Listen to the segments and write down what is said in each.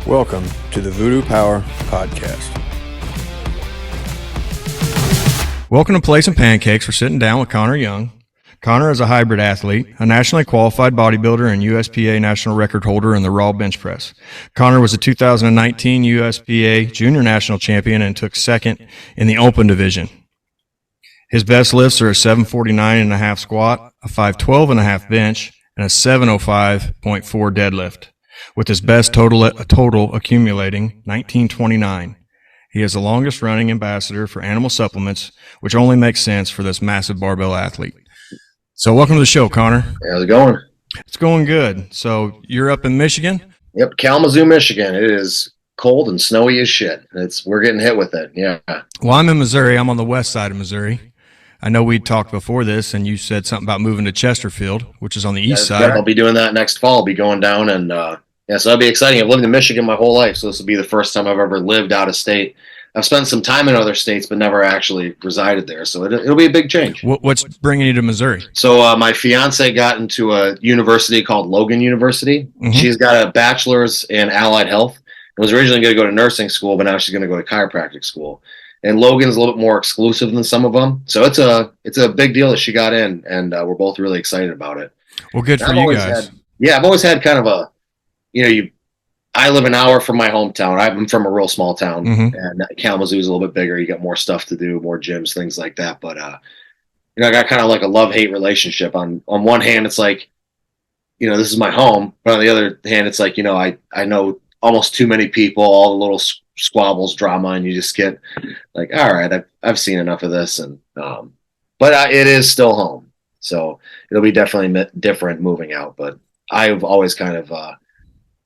Welcome to the Voodoo Power Podcast. Welcome to Place and Pancakes. We're sitting down with Connor Young. Connor is a hybrid athlete, a nationally qualified bodybuilder and USPA national record holder in the raw bench press. Connor was a 2019 USPA junior national champion and took second in the open division. His best lifts are a 749.5 squat, a 512.5 bench, and a 705.4 deadlift, with his best total accumulating 1929. He is the longest running ambassador for animal supplements, which only makes sense for this massive barbell athlete. So welcome to the show, Connor. How's it going? It's going good. So you're up in Michigan? Yep, Kalamazoo, Michigan. It is cold and snowy as shit. We're getting hit with it. Yeah. Well, I'm in Missouri. I'm on the west side of Missouri. I know we talked before this, and you said something about moving to Chesterfield, which is on the east side. I'll be doing that next fall. I'll be going down, and so that'll be exciting. I've lived in Michigan my whole life, so this will be the first time I've ever lived out of state. I've spent some time in other states, but never actually resided there, so it'll be a big change. What's bringing you to Missouri? So my fiance got into a university called Logan University. Mm-hmm. She's got a bachelor's in allied health. Was originally going to go to nursing school, but now she's going to go to chiropractic school. And Logan's a little bit more exclusive than some of them, so it's a big deal that she got in, and we're both really excited about it. Well, good for you guys. I've always had kind of a, I live an hour from my hometown. I'm from a real small town, mm-hmm. and Kalamazoo is a little bit bigger. You got more stuff to do, more gyms, things like that. But I got kind of like a love-hate relationship. On one hand, it's like, this is my home, but on the other hand, it's like, I know almost too many people, all the little squabbles, drama, and you just get like, all right, I've seen enough of this, and but it is still home, so it'll be definitely different moving out. But I've always kind of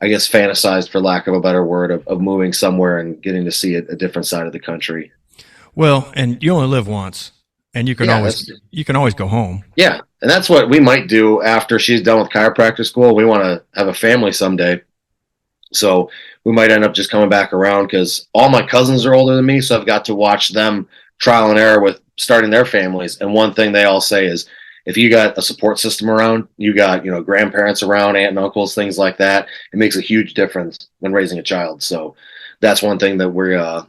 fantasized, for lack of a better word, of moving somewhere and getting to see a different side of the country. Well, and you only live once, and you can always go home. Yeah, and that's what we might do after she's done with chiropractic school. We want to have a family someday, so we might end up just coming back around, because all my cousins are older than me, so I've got to watch them trial and error with starting their families. And one thing they all say is, if you got a support system around, you got, grandparents around, aunt and uncles, things like that, it makes a huge difference when raising a child. So that's one thing that we're,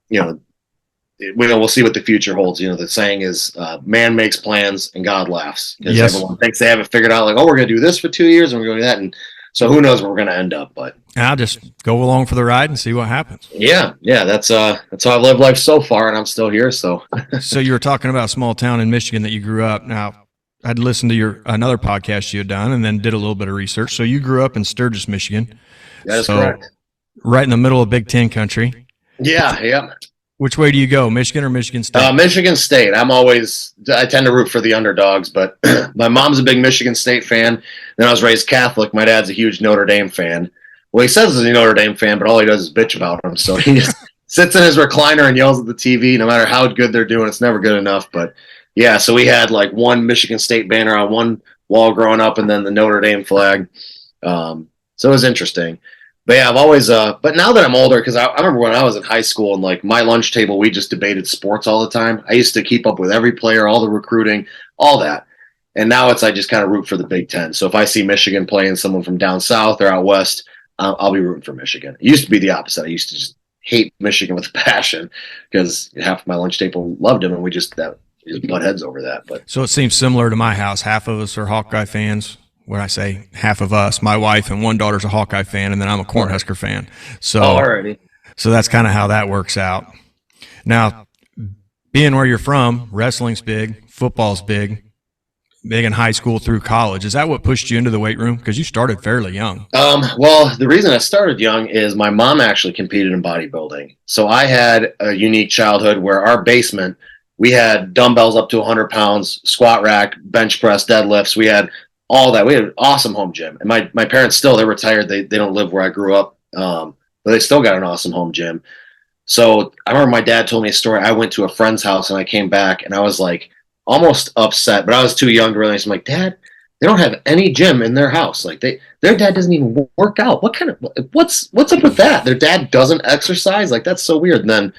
we'll see what the future holds. The saying is, man makes plans and God laughs. Because everyone thinks they have it figured out, like, oh, we're going to do this for 2 years and we're going to do that. And so who knows where we're going to end up, but I'll just go along for the ride and see what happens. Yeah. That's how I've lived life so far, and I'm still here. So, So you were talking about a small town in Michigan that you grew up. Now, I'd listened to another podcast you had done, and then did a little bit of research. So you grew up in Sturgis, Michigan. That is correct. Right in the middle of Big Ten country. Yeah. Which way do you go, Michigan or Michigan State? Michigan State. I tend to root for the underdogs, but my mom's a big Michigan State fan. Then I was raised Catholic. My dad's a huge Notre Dame fan. Well, he says he's a Notre Dame fan, but all he does is bitch about them. So he just sits in his recliner and yells at the TV. No matter how good they're doing, it's never good enough. But yeah, so we had like one Michigan State banner on one wall growing up, and then the Notre Dame flag. So it was interesting. But yeah, I've always, but now that I'm older, because I remember when I was in high school, and like my lunch table, we just debated sports all the time. I used to keep up with every player, all the recruiting, all that. And now I just kind of root for the Big Ten. So if I see Michigan playing someone from down south or out west, I'll be rooting for Michigan. It used to be the opposite. I used to just hate Michigan with a passion, because half my lunch table loved them, and we just butt heads over that. But so it seems similar to my house. Half of us are Hawkeye fans. When I say half of us, my wife and one daughter's a Hawkeye fan, and then I'm a Cornhusker fan. So, alrighty. So that's kind of how that works out. Now, being where you're from, wrestling's big, football's big in high school through college. Is that what pushed you into the weight room? Because you started fairly young. Well, the reason I started young is my mom actually competed in bodybuilding. So I had a unique childhood where our basement, we had dumbbells up to 100 pounds, squat rack, bench press, deadlifts. We had all that. We had an awesome home gym. And my parents still, they're retired. They don't live where I grew up. But they still got an awesome home gym. So I remember my dad told me a story. I went to a friend's house and I came back and I was like almost upset, but I was too young to realize. I'm like, Dad, they don't have any gym in their house. Like their dad doesn't even work out. What's up with that? Their dad doesn't exercise? Like, that's so weird. And then,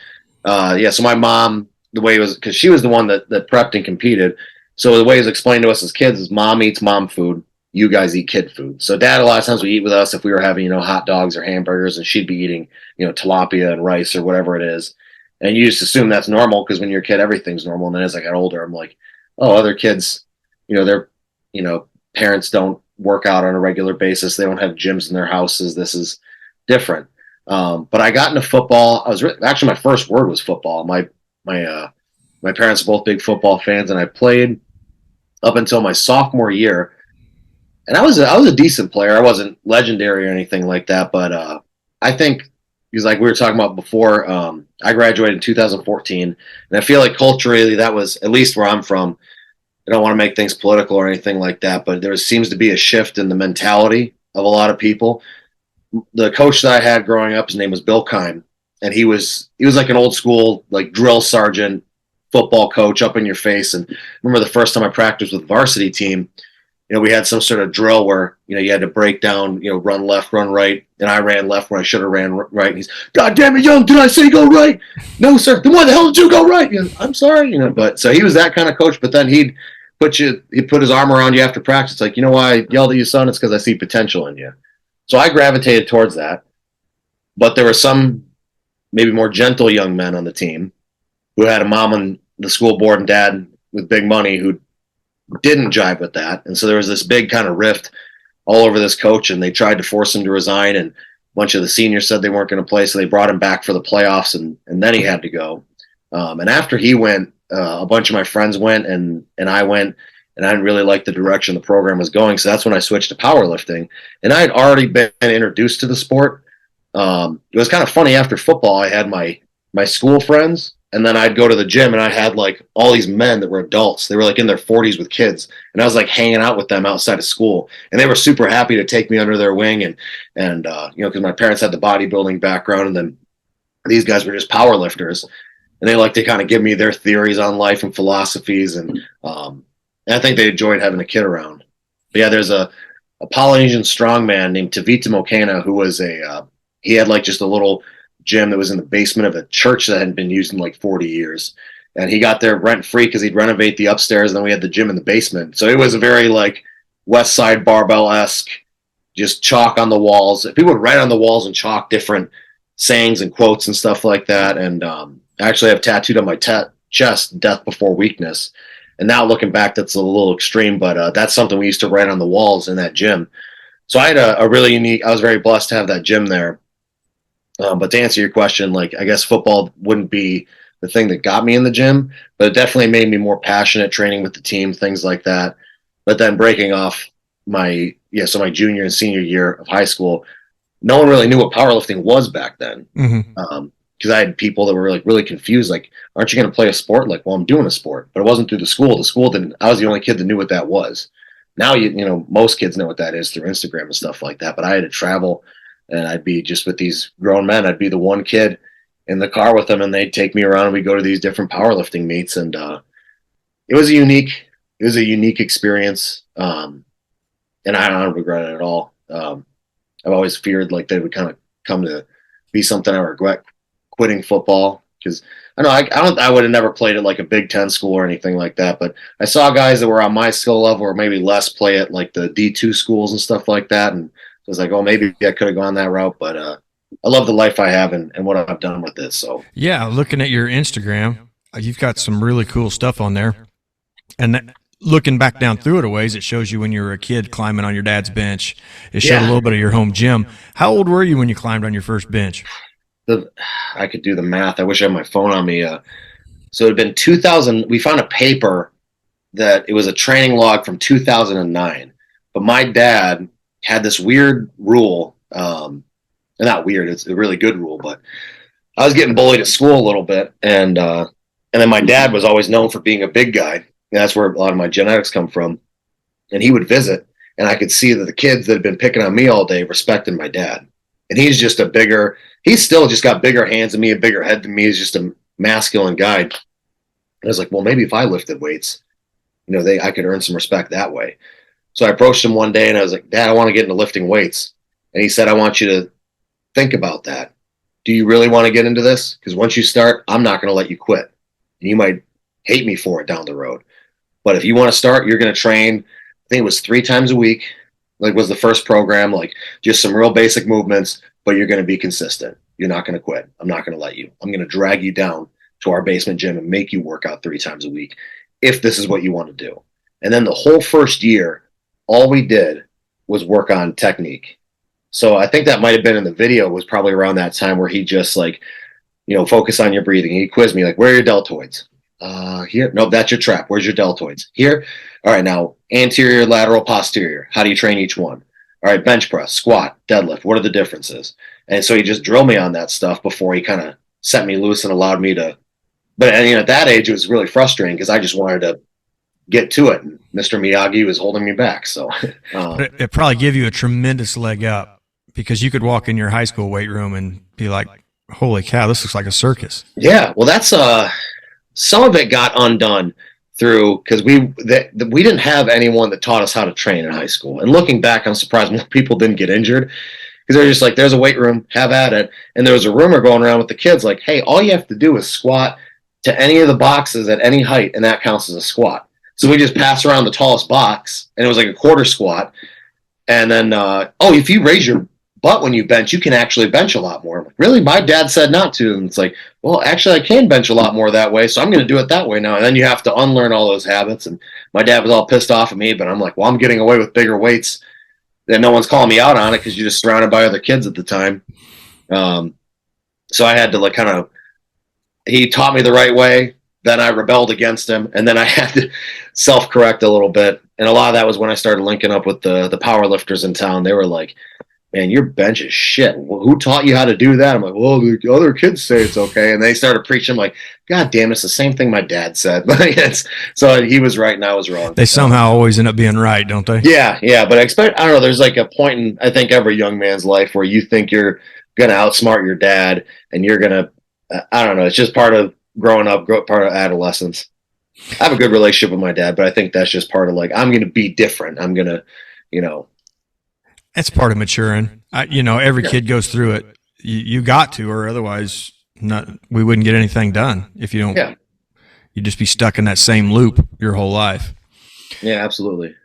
so my mom, the way it was, because she was the one that prepped and competed. So the way it was explained to us as kids is mom eats mom food. you guys eat kid food. So dad, a lot of times would eat with us if we were having, hot dogs or hamburgers, and she'd be eating, tilapia and rice or whatever it is. And you just assume that's normal because when you're a kid, everything's normal. And then as I got older, I'm like, oh, other kids, their, parents don't work out on a regular basis. They don't have gyms in their houses. This is different. But I got into football. Actually, my first word was football. My parents are both big football fans, and I played up until my sophomore year. And I was a decent player. I wasn't legendary or anything like that, but I think, because like we were talking about before, I graduated in 2014, and I feel like culturally that was, at least where I'm from, I don't want to make things political or anything like that, but there seems to be a shift in the mentality of a lot of people. The coach that I had growing up, his name was Bill Kime, and he was like an old school, like, drill sergeant football coach, up in your face. And I remember the first time I practiced with the varsity team, we had some sort of drill where, you had to break down, run left, run right. And I ran left when I should have ran right. And he's, God damn it, Young, did I say go right? No, sir. Then why the hell did you go right? I'm sorry, but so he was that kind of coach, but then he'd put his arm around you after practice. Like, why I yelled at you, son? It's because I see potential in you. So I gravitated towards that. But there were some maybe more gentle young men on the team who had a mom on the school board and dad with big money who didn't jive with that. And so there was this big kind of rift all over this coach, and they tried to force him to resign, and a bunch of the seniors said they weren't going to play, so they brought him back for the playoffs, and then he had to go. And after he went, a bunch of my friends went, and I went, and I didn't really like the direction the program was going, so that's when I switched to powerlifting. And I had already been introduced to the sport. It was kind of funny. After football, I had my school friends, and then I'd go to the gym, and I had like all these men that were adults. They were like in their 40s with kids, and I was like hanging out with them outside of school, and they were super happy to take me under their wing, and because my parents had the bodybuilding background, and then these guys were just power lifters, and they like to kind of give me their theories on life and philosophies, and I think they enjoyed having a kid around. But yeah, there's a Polynesian strongman named Tavita Mokena who was he had like just a little gym that was in the basement of a church that hadn't been used in like 40 years. And he got there rent free because he'd renovate the upstairs, and then we had the gym in the basement. So it was a very like West Side Barbell-esque, just chalk on the walls. People would write on the walls and chalk different sayings and quotes and stuff like that. And I actually have tattooed on my chest, death before weakness. And now looking back, that's a little extreme, but that's something we used to write on the walls in that gym. So I had a really unique, I was very blessed to have that gym there. But to answer your question, like, I guess football wouldn't be the thing that got me in the gym, but it definitely made me more passionate training with the team, things like that. But then breaking off my junior and senior year of high school, no one really knew what powerlifting was back then. Mm-hmm. Because I had people that were like really confused, like, aren't you going to play a sport? Like, well, I'm doing a sport, but it wasn't through the school. The school didn't. I was the only kid that knew what that was. Now, most kids know what that is through Instagram and stuff like that. But I had to travel, and I'd be just with these grown men. I'd be the one kid in the car with them, and they'd take me around, and we'd go to these different powerlifting meets. And it was a unique experience. And I don't regret it at all. I've always feared like they would kind of come to be something I regret quitting football, because I would have never played at like a Big Ten school or anything like that. But I saw guys that were on my skill level or maybe less play at like the D2 schools and stuff like that. And I was like, oh, maybe I could have gone that route. But I love the life I have and what I've done with it. So yeah, looking at your Instagram, you've got some really cool stuff on there. And looking back down through it a ways, it shows you when you were a kid climbing on your dad's bench. It showed a little bit of your home gym. How old were you when you climbed on your first bench? I could do the math. I wish I had my phone on me. So it had been 2000. We found a paper that it was a training log from 2009. But my dad had this weird rule. Not weird. It's a really good rule. But I was getting bullied at school a little bit. And then my dad was always known for being a big guy. And that's where a lot of my genetics come from. And he would visit. And I could see that the kids that had been picking on me all day respected my dad. And he's just he's still just got bigger hands than me, a bigger head than me. He's just a masculine guy. And I was like, well, maybe if I lifted weights, I could earn some respect that way. So I approached him one day and I was like, Dad, I want to get into lifting weights. And he said, I want you to think about that. Do you really want to get into this? Because once you start, I'm not going to let you quit. And you might hate me for it down the road. But if you want to start, you're going to train, I think it was 3 times a week. like was the first program, like just some real basic movements, but you're going to be consistent. You're not going to quit. I'm not going to let you. I'm going to drag you down to our basement gym and make you work out 3 times a week if this is what you want to do. And then the whole first year, all we did was work on technique. So I think that might have been in the video, was probably around that time where he just like, focus on your breathing. He quizzed me like, where are your deltoids? Here. Nope, that's your trap. Where's your deltoids? Here. All right, now anterior, lateral, posterior. How do you train each one? All right, bench press, squat, deadlift. What are the differences? And so he just drilled me on that stuff before he kind of set me loose and allowed me to. But at that age, it was really frustrating because I just wanted to get to it. And Mr. Miyagi was holding me back. So it probably gave you a tremendous leg up, because you could walk in your high school weight room and be like, holy cow, this looks like a circus. Yeah, well, that's some of it got undone through, because we didn't have anyone that taught us how to train in high school. And looking back, I'm surprised more people didn't get injured, because they're just like, there's a weight room, have at it. And there was a rumor going around with the kids like, hey, all you have to do is squat to any of the boxes at any height, and that counts as a squat. So we just pass around the tallest box, and it was like a quarter squat. And then, if you raise your butt when you bench, you can actually bench a lot more. I'm like, really? My dad said not to. And it's like, well, actually, I can bench a lot more that way, so I'm going to do it that way now. And then you have to unlearn all those habits. And my dad was all pissed off at me, but I'm like, well, I'm getting away with bigger weights. Then no one's calling me out on it because you're just surrounded by other kids at the time. So I had to he taught me the right way. Then I rebelled against him, and then I had to self-correct a little bit. And a lot of that was when I started linking up with the power lifters in town. They were like, man, your bench is shit. Well, who taught you how to do that? I'm like, well, the other kids say it's okay. And they started preaching like, God damn, it's the same thing my dad said. So he was right and I was wrong. They somehow always end up being right, don't they? Yeah. But I don't know, there's like a point in, I think, every young man's life where you think you're going to outsmart your dad, and you're going to, I don't know, it's just part of growing up, part of adolescence. I have a good relationship with my dad, but I think that's just part of I'm going to be different. I'm going to, It's part of maturing. Every kid goes through it. You got to, or otherwise we wouldn't get anything done if you don't. Yeah. You'd just be stuck in that same loop your whole life. Yeah, absolutely.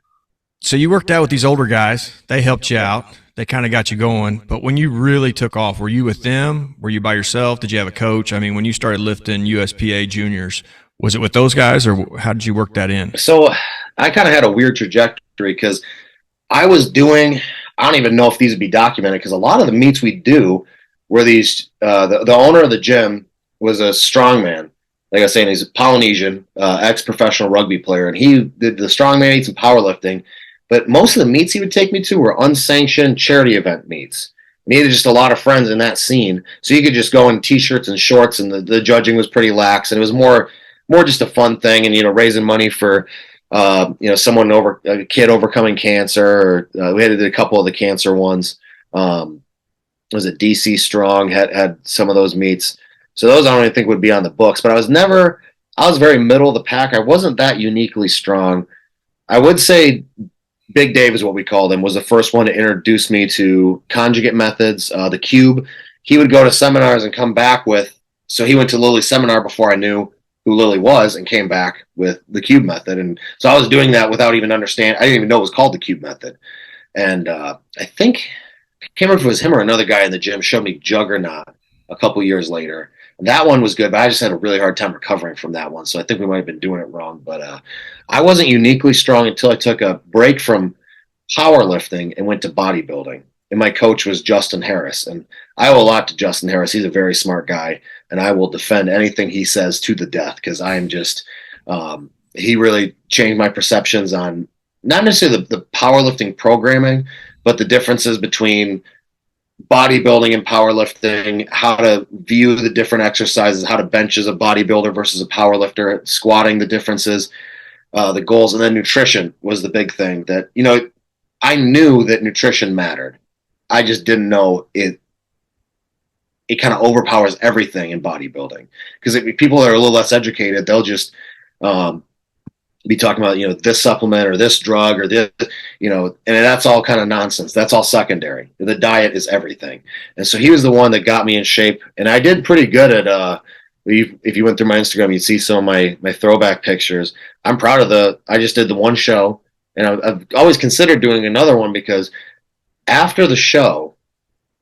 So you worked out with these older guys. They helped you out. They kind of got you going. But when you really took off, were you with them? Were you by yourself? Did you have a coach? I mean, when you started lifting USPA juniors, was it with those guys, or how did you work that in? So I kind of had a weird trajectory because I was doing, I don't even know if these would be documented, because a lot of the meets we do were these, the owner of the gym was a strongman. Like I was saying, he's a Polynesian, ex-professional rugby player, and he did the strongman meets and powerlifting. But most of the meets he would take me to were unsanctioned charity event meets. And he had just a lot of friends in that scene. So you could just go in T-shirts and shorts, and the judging was pretty lax. And it was more just a fun thing, and, raising money for, a kid overcoming cancer. Or, we did a couple of the cancer ones. Was it DC Strong had some of those meets. So those I don't even think would be on the books. But I was very middle of the pack. I wasn't that uniquely strong. I would say Big Dave is what we called him, was the first one to introduce me to conjugate methods, the cube. He would go to seminars and come back with, so he went to Lily's seminar before I knew who Lily was, and came back with the cube method. And so I was doing that without even understanding. I didn't even know it was called the cube method. And I think, I can't remember if it was him or another guy in the gym, showed me Juggernaut a couple years later. That one was good, but I just had a really hard time recovering from that one. So I think we might have been doing it wrong. But I wasn't uniquely strong until I took a break from powerlifting and went to bodybuilding. And my coach was Justin Harris. And I owe a lot to Justin Harris. He's a very smart guy, and I will defend anything he says to the death, because I am just he really changed my perceptions on not necessarily the powerlifting programming, but the differences between bodybuilding and powerlifting, how to view the different exercises, how to bench as a bodybuilder versus a powerlifter, squatting, the differences, the goals. And then nutrition was the big thing that, I knew that nutrition mattered. I just didn't know it kind of overpowers everything in bodybuilding, because people that are a little less educated, they'll just be talking about, this supplement or this drug or this, and that's all kind of nonsense. That's all secondary. The diet is everything. And so he was the one that got me in shape, and I did pretty good at, if you went through my Instagram, you'd see some of my throwback pictures. I'm proud of I just did the one show, And I've always considered doing another one because after the show,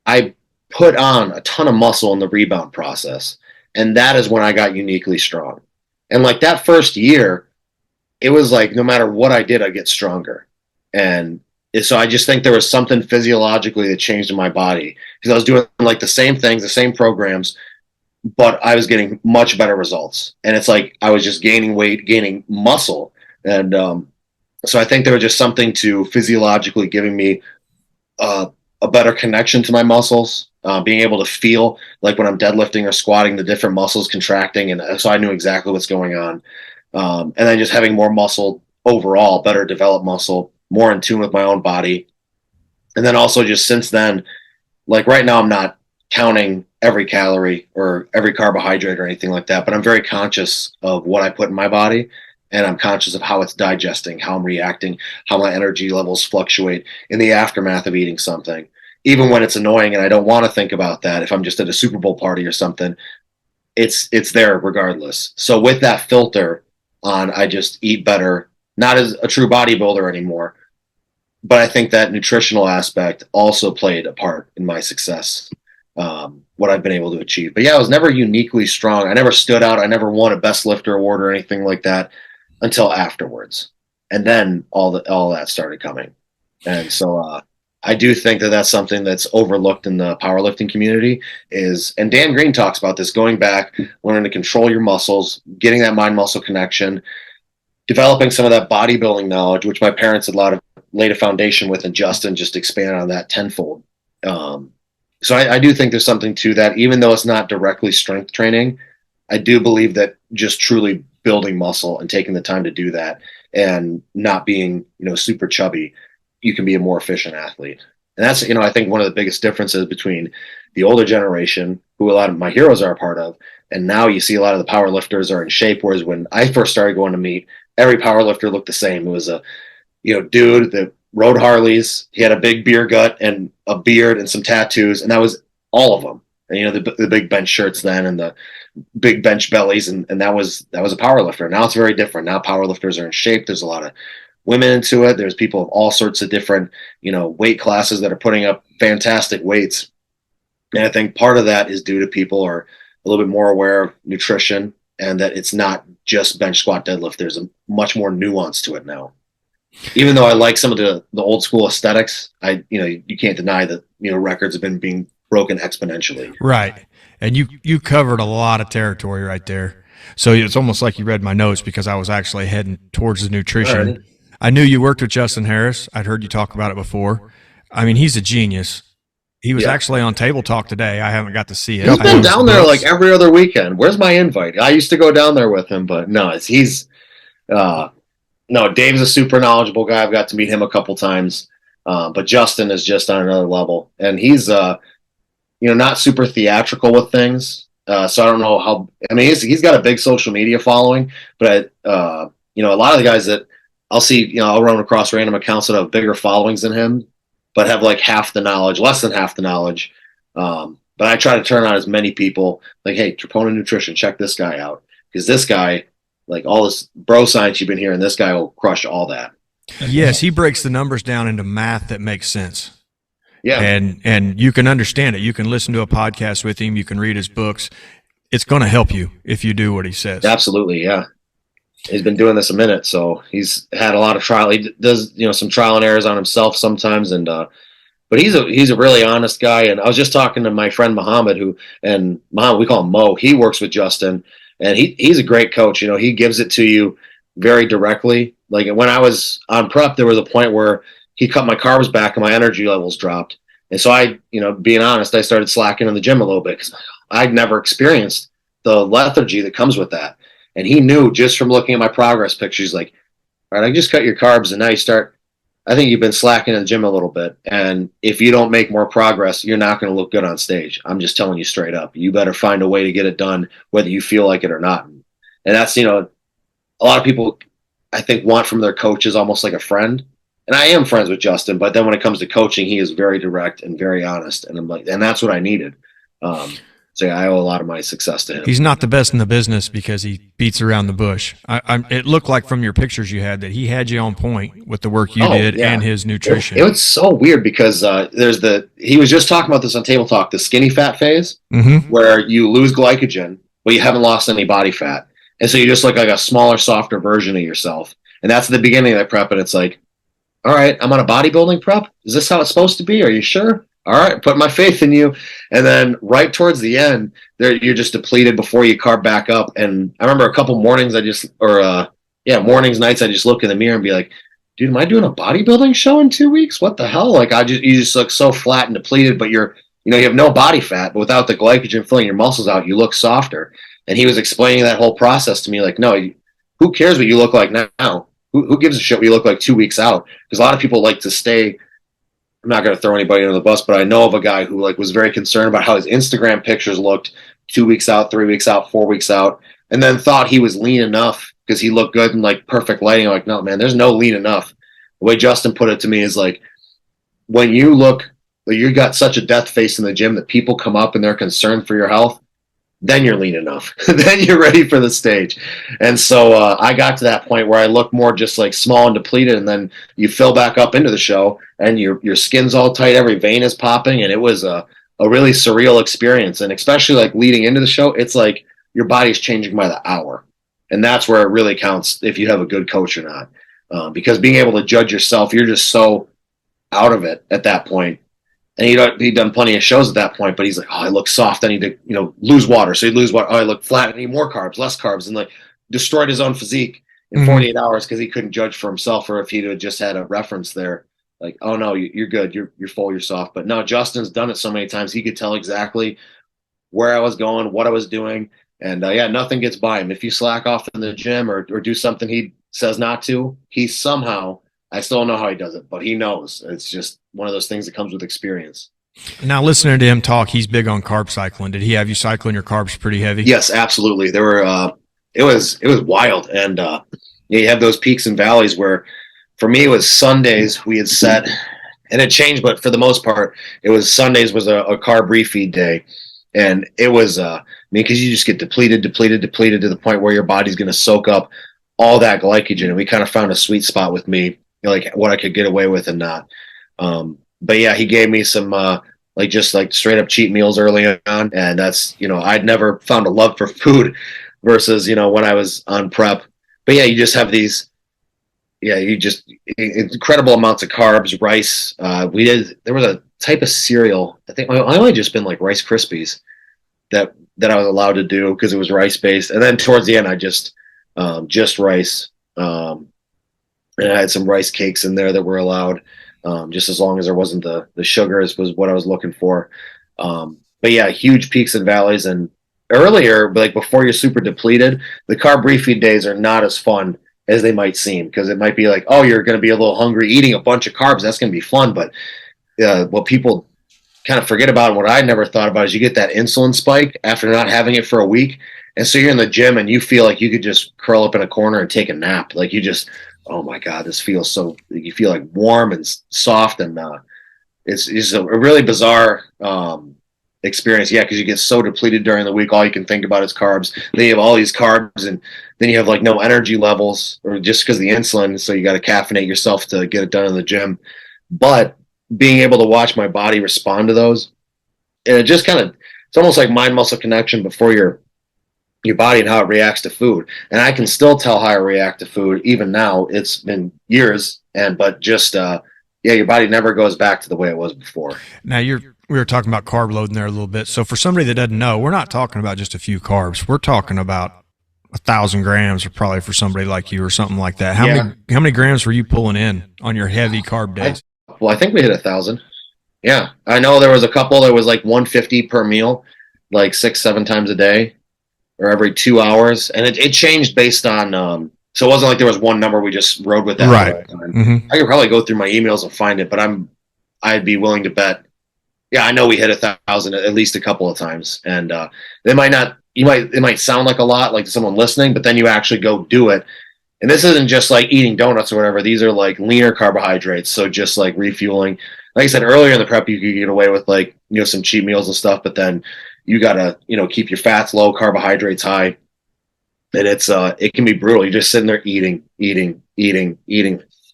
I put on a ton of muscle in the rebound process. And that is when I got uniquely strong. And like that first year, it was like no matter what I did, I'd get stronger. And so I just think there was something physiologically that changed in my body because I was doing like the same things, the same programs, but I was getting much better results. And it's like I was just gaining weight, gaining muscle. And so I think there was just something to physiologically giving me a better connection to my muscles, being able to feel like when I'm deadlifting or squatting, the different muscles contracting. And so I knew exactly what's going on. And then just having more muscle overall, better developed muscle, more in tune with my own body. And then also just since then, like right now, I'm not counting every calorie or every carbohydrate or anything like that, but I'm very conscious of what I put in my body. And I'm conscious of how it's digesting, how I'm reacting, how my energy levels fluctuate in the aftermath of eating something. Even when it's annoying and I don't want to think about that, if I'm just at a Super Bowl party or something, it's there regardless. So with that filter on, I just eat better, not as a true bodybuilder anymore. But I think that nutritional aspect also played a part in my success, what I've been able to achieve. But yeah, I was never uniquely strong. I never stood out. I never won a best lifter award or anything like that until afterwards. And then all that started coming. And so I do think that that's something that's overlooked in the powerlifting community and Dan Green talks about this, going back, learning to control your muscles, getting that mind-muscle connection, developing some of that bodybuilding knowledge, which my parents had laid a foundation with, and Justin just expanded on that tenfold. So I do think there's something to that, even though it's not directly strength training. I do believe that just truly building muscle and taking the time to do that and not being, super chubby, you can be a more efficient athlete. And that's, I think one of the biggest differences between the older generation, who a lot of my heroes are a part of, and now you see a lot of the power lifters are in shape. Whereas when I first started going to meet, every power lifter looked the same. It was a, dude that rode Harleys. He had a big beer gut and a beard and some tattoos, and that was all of them. And, the big bench shirts then and the big bench bellies, and that was a power lifter. Now it's very different. Now power lifters are in shape. There's a lot of women into it. There's people of all sorts of different, weight classes that are putting up fantastic weights. And I think part of that is due to people are a little bit more aware of nutrition and that it's not just bench, squat, deadlift. There's a much more nuance to it now. Even though I like some of the old school aesthetics, you can't deny that, records have been being broken exponentially. Right. And you covered a lot of territory right there. So it's almost like you read my notes because I was actually heading towards the nutrition. Right. I knew you worked with Justin Harris. I'd heard you talk about it before. I mean, he's a genius. He was actually on Table Talk today. I haven't got to see it. He's been down there like every other weekend. Where's my invite? I used to go down there with him, but no, Dave's a super knowledgeable guy. I've got to meet him a couple times. But Justin is just on another level. And he's, not super theatrical with things. So I don't know how, he's got a big social media following, but, a lot of the guys that I'll see, I'll run across random accounts that have bigger followings than him, but have like half the knowledge, less than half the knowledge. But I try to turn on as many people like, hey, Troponin Nutrition, check this guy out. Because this guy, like all this bro science you've been hearing, this guy will crush all that. Yes, he breaks the numbers down into math that makes sense. Yeah. And you can understand it. You can listen to a podcast with him. You can read his books. It's going to help you if you do what he says. Absolutely, yeah. He's been doing this a minute, so he's had a lot of trial. He does, some trial and errors on himself sometimes, but he's a really honest guy. And I was just talking to my friend Muhammad, we call him Mo. He works with Justin, and he's a great coach. He gives it to you very directly. Like when I was on prep, there was a point where he cut my carbs back and my energy levels dropped. And so I, being honest, I started slacking in the gym a little bit because I'd never experienced the lethargy that comes with that. And he knew just from looking at my progress pictures, like, all right, I just cut your carbs and now I think you've been slacking in the gym a little bit. And if you don't make more progress, you're not going to look good on stage. I'm just telling you straight up. You better find a way to get it done, whether you feel like it or not. And that's, a lot of people, I think, want from their coaches almost like a friend. And I am friends with Justin, but then when it comes to coaching, he is very direct and very honest. And I'm like, and that's what I needed. So yeah, I owe a lot of my success to him. He's not the best in the business because he beats around the bush. It looked like from your pictures you had that he had you on point with the work you did and his nutrition. It was so weird because he was just talking about this on Table Talk, the skinny fat phase, where you lose glycogen, but you haven't lost any body fat. And so you just look like a smaller, softer version of yourself. And that's the beginning of that prep. And it's like, all right, I'm on a bodybuilding prep. Is this how it's supposed to be? Are you sure? All right, put my faith in you. And then right towards the end, you're just depleted before you carb back up. And I remember a couple mornings mornings, nights, I just look in the mirror and be like, dude, am I doing a bodybuilding show in 2 weeks? What the hell? Like you just look so flat and depleted, but you have no body fat, but without the glycogen filling your muscles out, you look softer. And he was explaining that whole process to me, like, no, who cares what you look like now? Who gives a shit what you look like 2 weeks out? Because a lot of people like to stay. I'm not going to throw anybody under the bus, but I know of a guy who was very concerned about how his Instagram pictures looked 2 weeks out, 3 weeks out, 4 weeks out, and then thought he was lean enough because he looked good in perfect lighting. I'm like, no, man, there's no lean enough. The way Justin put it to me is like, when you look, you got such a death face in the gym that people come up and they're concerned for your health, then you're lean enough. Then you're ready for the stage. And so I got to that point where I look more just small and depleted, and then you fill back up into the show and your skin's all tight, every vein is popping, and it was a really surreal experience. And especially leading into the show, it's like your body's changing by the hour. And that's where it really counts if you have a good coach or not. Because being able to judge yourself, you're just so out of it at that point. And he'd done plenty of shows at that point, but he's like, oh, I look soft. I need to, lose water. So he'd lose water. Oh, I look flat. I need more carbs, less carbs. And destroyed his own physique in 48 hours because he couldn't judge for himself, or if he'd have just had a reference there. Like, oh, no, you're good. You're full, you're soft. But no, Justin's done it so many times. He could tell exactly where I was going, what I was doing. And nothing gets by him. If you slack off in the gym or do something he says not to, he somehow, I still don't know how he does it, but he knows. It's just one of those things that comes with experience. Now, listening to him talk, he's big on carb cycling. Did he have you cycling your carbs pretty heavy? Yes, absolutely. There were, it was wild. And you have those peaks and valleys where, for me, it was Sundays we had set, and it changed, but for the most part, it was Sundays was a carb refeed day. And it was, because you just get depleted to the point where your body's going to soak up all that glycogen. And we kind of found a sweet spot with me, what I could get away with and not. But yeah, he gave me some just straight up cheat meals early on, and that's I'd never found a love for food versus when I was on prep. But yeah, you just have these incredible amounts of carbs, rice. There was a type of cereal, I think I only just been Rice Krispies that I was allowed to do because it was rice based, and then towards the end I just rice. And I had some rice cakes in there that were allowed, just as long as there wasn't the sugars was what I was looking for. But yeah, huge peaks and valleys. And earlier, before you're super depleted, the carb refeed days are not as fun as they might seem, because it might be oh, you're going to be a little hungry, eating a bunch of carbs. That's going to be fun. But what people kind of forget about, and what I never thought about, is you get that insulin spike after not having it for a week. And so you're in the gym and you feel like you could just curl up in a corner and take a nap. You just, oh my God, this feels so, you feel warm and soft, and it's a really bizarre experience. Yeah, because you get so depleted during the week, all you can think about is carbs. Then you have all these carbs, and then you have no energy levels, or just because of the insulin, so you got to caffeinate yourself to get it done in the gym. But being able to watch my body respond to those, and it just it's almost like mind-muscle connection before your body and how it reacts to food. And I can still tell how I react to food even now. It's been years, but just your body never goes back to the way it was before. Now we were talking about carb loading there a little bit. So for somebody that doesn't know, we're not talking about just a few carbs. We're talking about 1,000 grams, or probably for somebody like you or something like that. How many grams were you pulling in on your heavy carb days? I think we hit 1,000. Yeah, I know there was a couple that was 150 per meal, 6-7 times a day, or every 2 hours, and it changed based on. So it wasn't there was one number we just rode with that. Right. Mm-hmm. I could probably go through my emails and find it, but I'd be willing to bet. Yeah, I know we hit 1,000 at least a couple of times, and it might sound like a lot, to someone listening, but then you actually go do it. And this isn't just eating donuts or whatever. These are leaner carbohydrates. So just refueling, like I said earlier in the prep, you could get away with like, some cheat meals and stuff, but then you gotta, keep your fats low, carbohydrates high. And it can be brutal. You're just sitting there eating.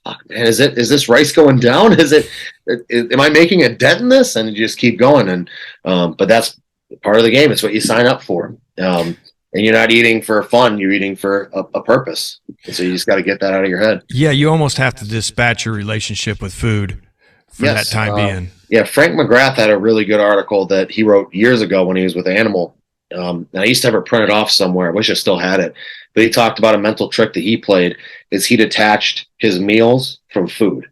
Fuck, man, is this rice going down? Am I making a dent in this? And you just keep going. And but that's part of the game. It's what you sign up for. And you're not eating for fun. You're eating for a purpose. And so you just got to get that out of your head. Yeah, you almost have to dispatch your relationship with food for that time being. Yeah, Frank McGrath had a really good article that he wrote years ago when he was with Animal. And I used to have it printed off somewhere. I wish I still had it. But he talked about a mental trick that he played is he detached his meals from food,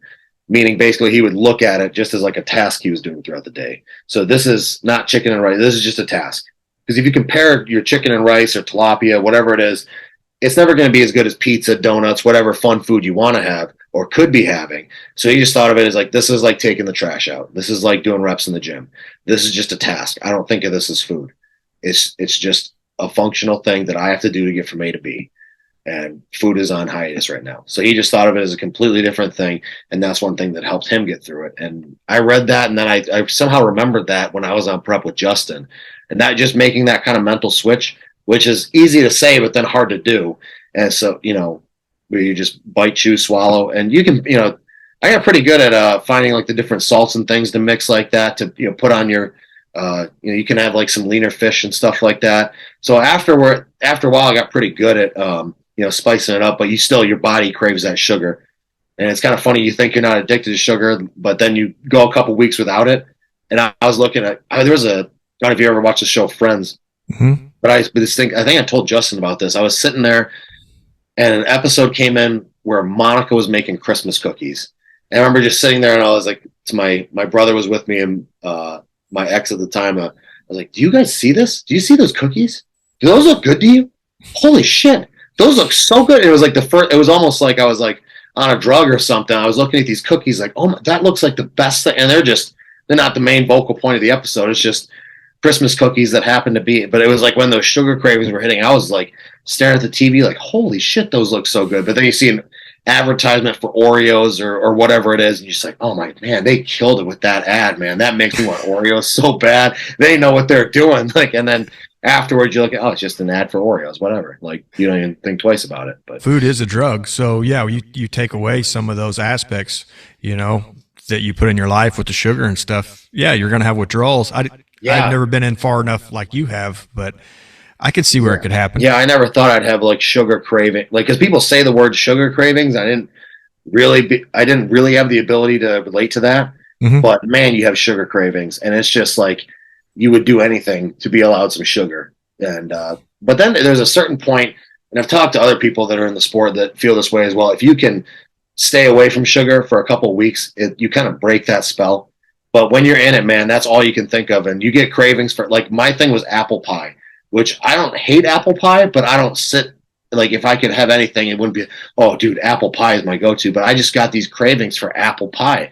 meaning basically he would look at it just as like a task he was doing throughout the day. So this is not chicken and rice. This is just a task. Because if you compare your chicken and rice or tilapia, whatever it is, it's never going to be as good as pizza, donuts, whatever fun food you want to have or could be having. So he just thought of it as like, this is like taking the trash out. This is like doing reps in the gym. This is just a task. I don't think of this as food. It's just a functional thing that I have to do to get from A to B. And food is on hiatus right now. So he just thought of it as a completely different thing. And that's one thing that helped him get through it. And I read that, and then I somehow remembered that when I was on prep with Justin. And that just making that kind of mental switch, which is easy to say, but then hard to do. And so, where you just bite, chew, swallow. And you can, I got pretty good at finding like the different salts and things to mix like that to, put on your, you can have like some leaner fish and stuff like that. So after a while, I got pretty good at, spicing it up, but your body craves that sugar. And it's kind of funny. You think you're not addicted to sugar, but then you go a couple weeks without it. And I was looking at, there was I don't know if you ever watched the show Friends, but I think I told Justin about this. I was sitting there and an episode came in where Monica was making Christmas cookies. And I remember just sitting there and I was like, my brother was with me and, my ex at the time, I was like, do you guys see this? Do you see those cookies? Do those look good to you? Holy shit. Those look so good. It was like it was almost like I was like on a drug or something. I was looking at these cookies like, oh, that looks like the best thing. And they're not the main vocal point of the episode. It's just Christmas cookies that happen to be. But it was like when those sugar cravings were hitting, I was like staring at the TV like, holy shit, those look so good. But then you see an advertisement for Oreos or whatever it is, and you're just like, oh my man, they killed it with that ad, man. That makes me want Oreos so bad. They know what they're doing. Like, and then afterwards you look at, oh, it's just an ad for Oreos, whatever. Like, you don't even think twice about it. But food is a drug. So yeah, you take away some of those aspects, that you put in your life with the sugar and stuff. Yeah, you're going to have withdrawals. I've never been in far enough like you have, but I could see where it could happen. Yeah, I never thought I'd have like sugar craving. Like, because people say the word sugar cravings, I didn't really have the ability to relate to that. Mm-hmm. But man, you have sugar cravings, and it's just like you would do anything to be allowed some sugar. And but then there's a certain point, and I've talked to other people that are in the sport that feel this way as well. If you can stay away from sugar for a couple of weeks, you kind of break that spell. But when you're in it, man, that's all you can think of, and you get cravings for. Like, my thing was apple pie. Which I don't hate apple pie, but I don't sit, like, if I could have anything, it wouldn't be, oh, dude, apple pie is my go-to. But I just got these cravings for apple pie.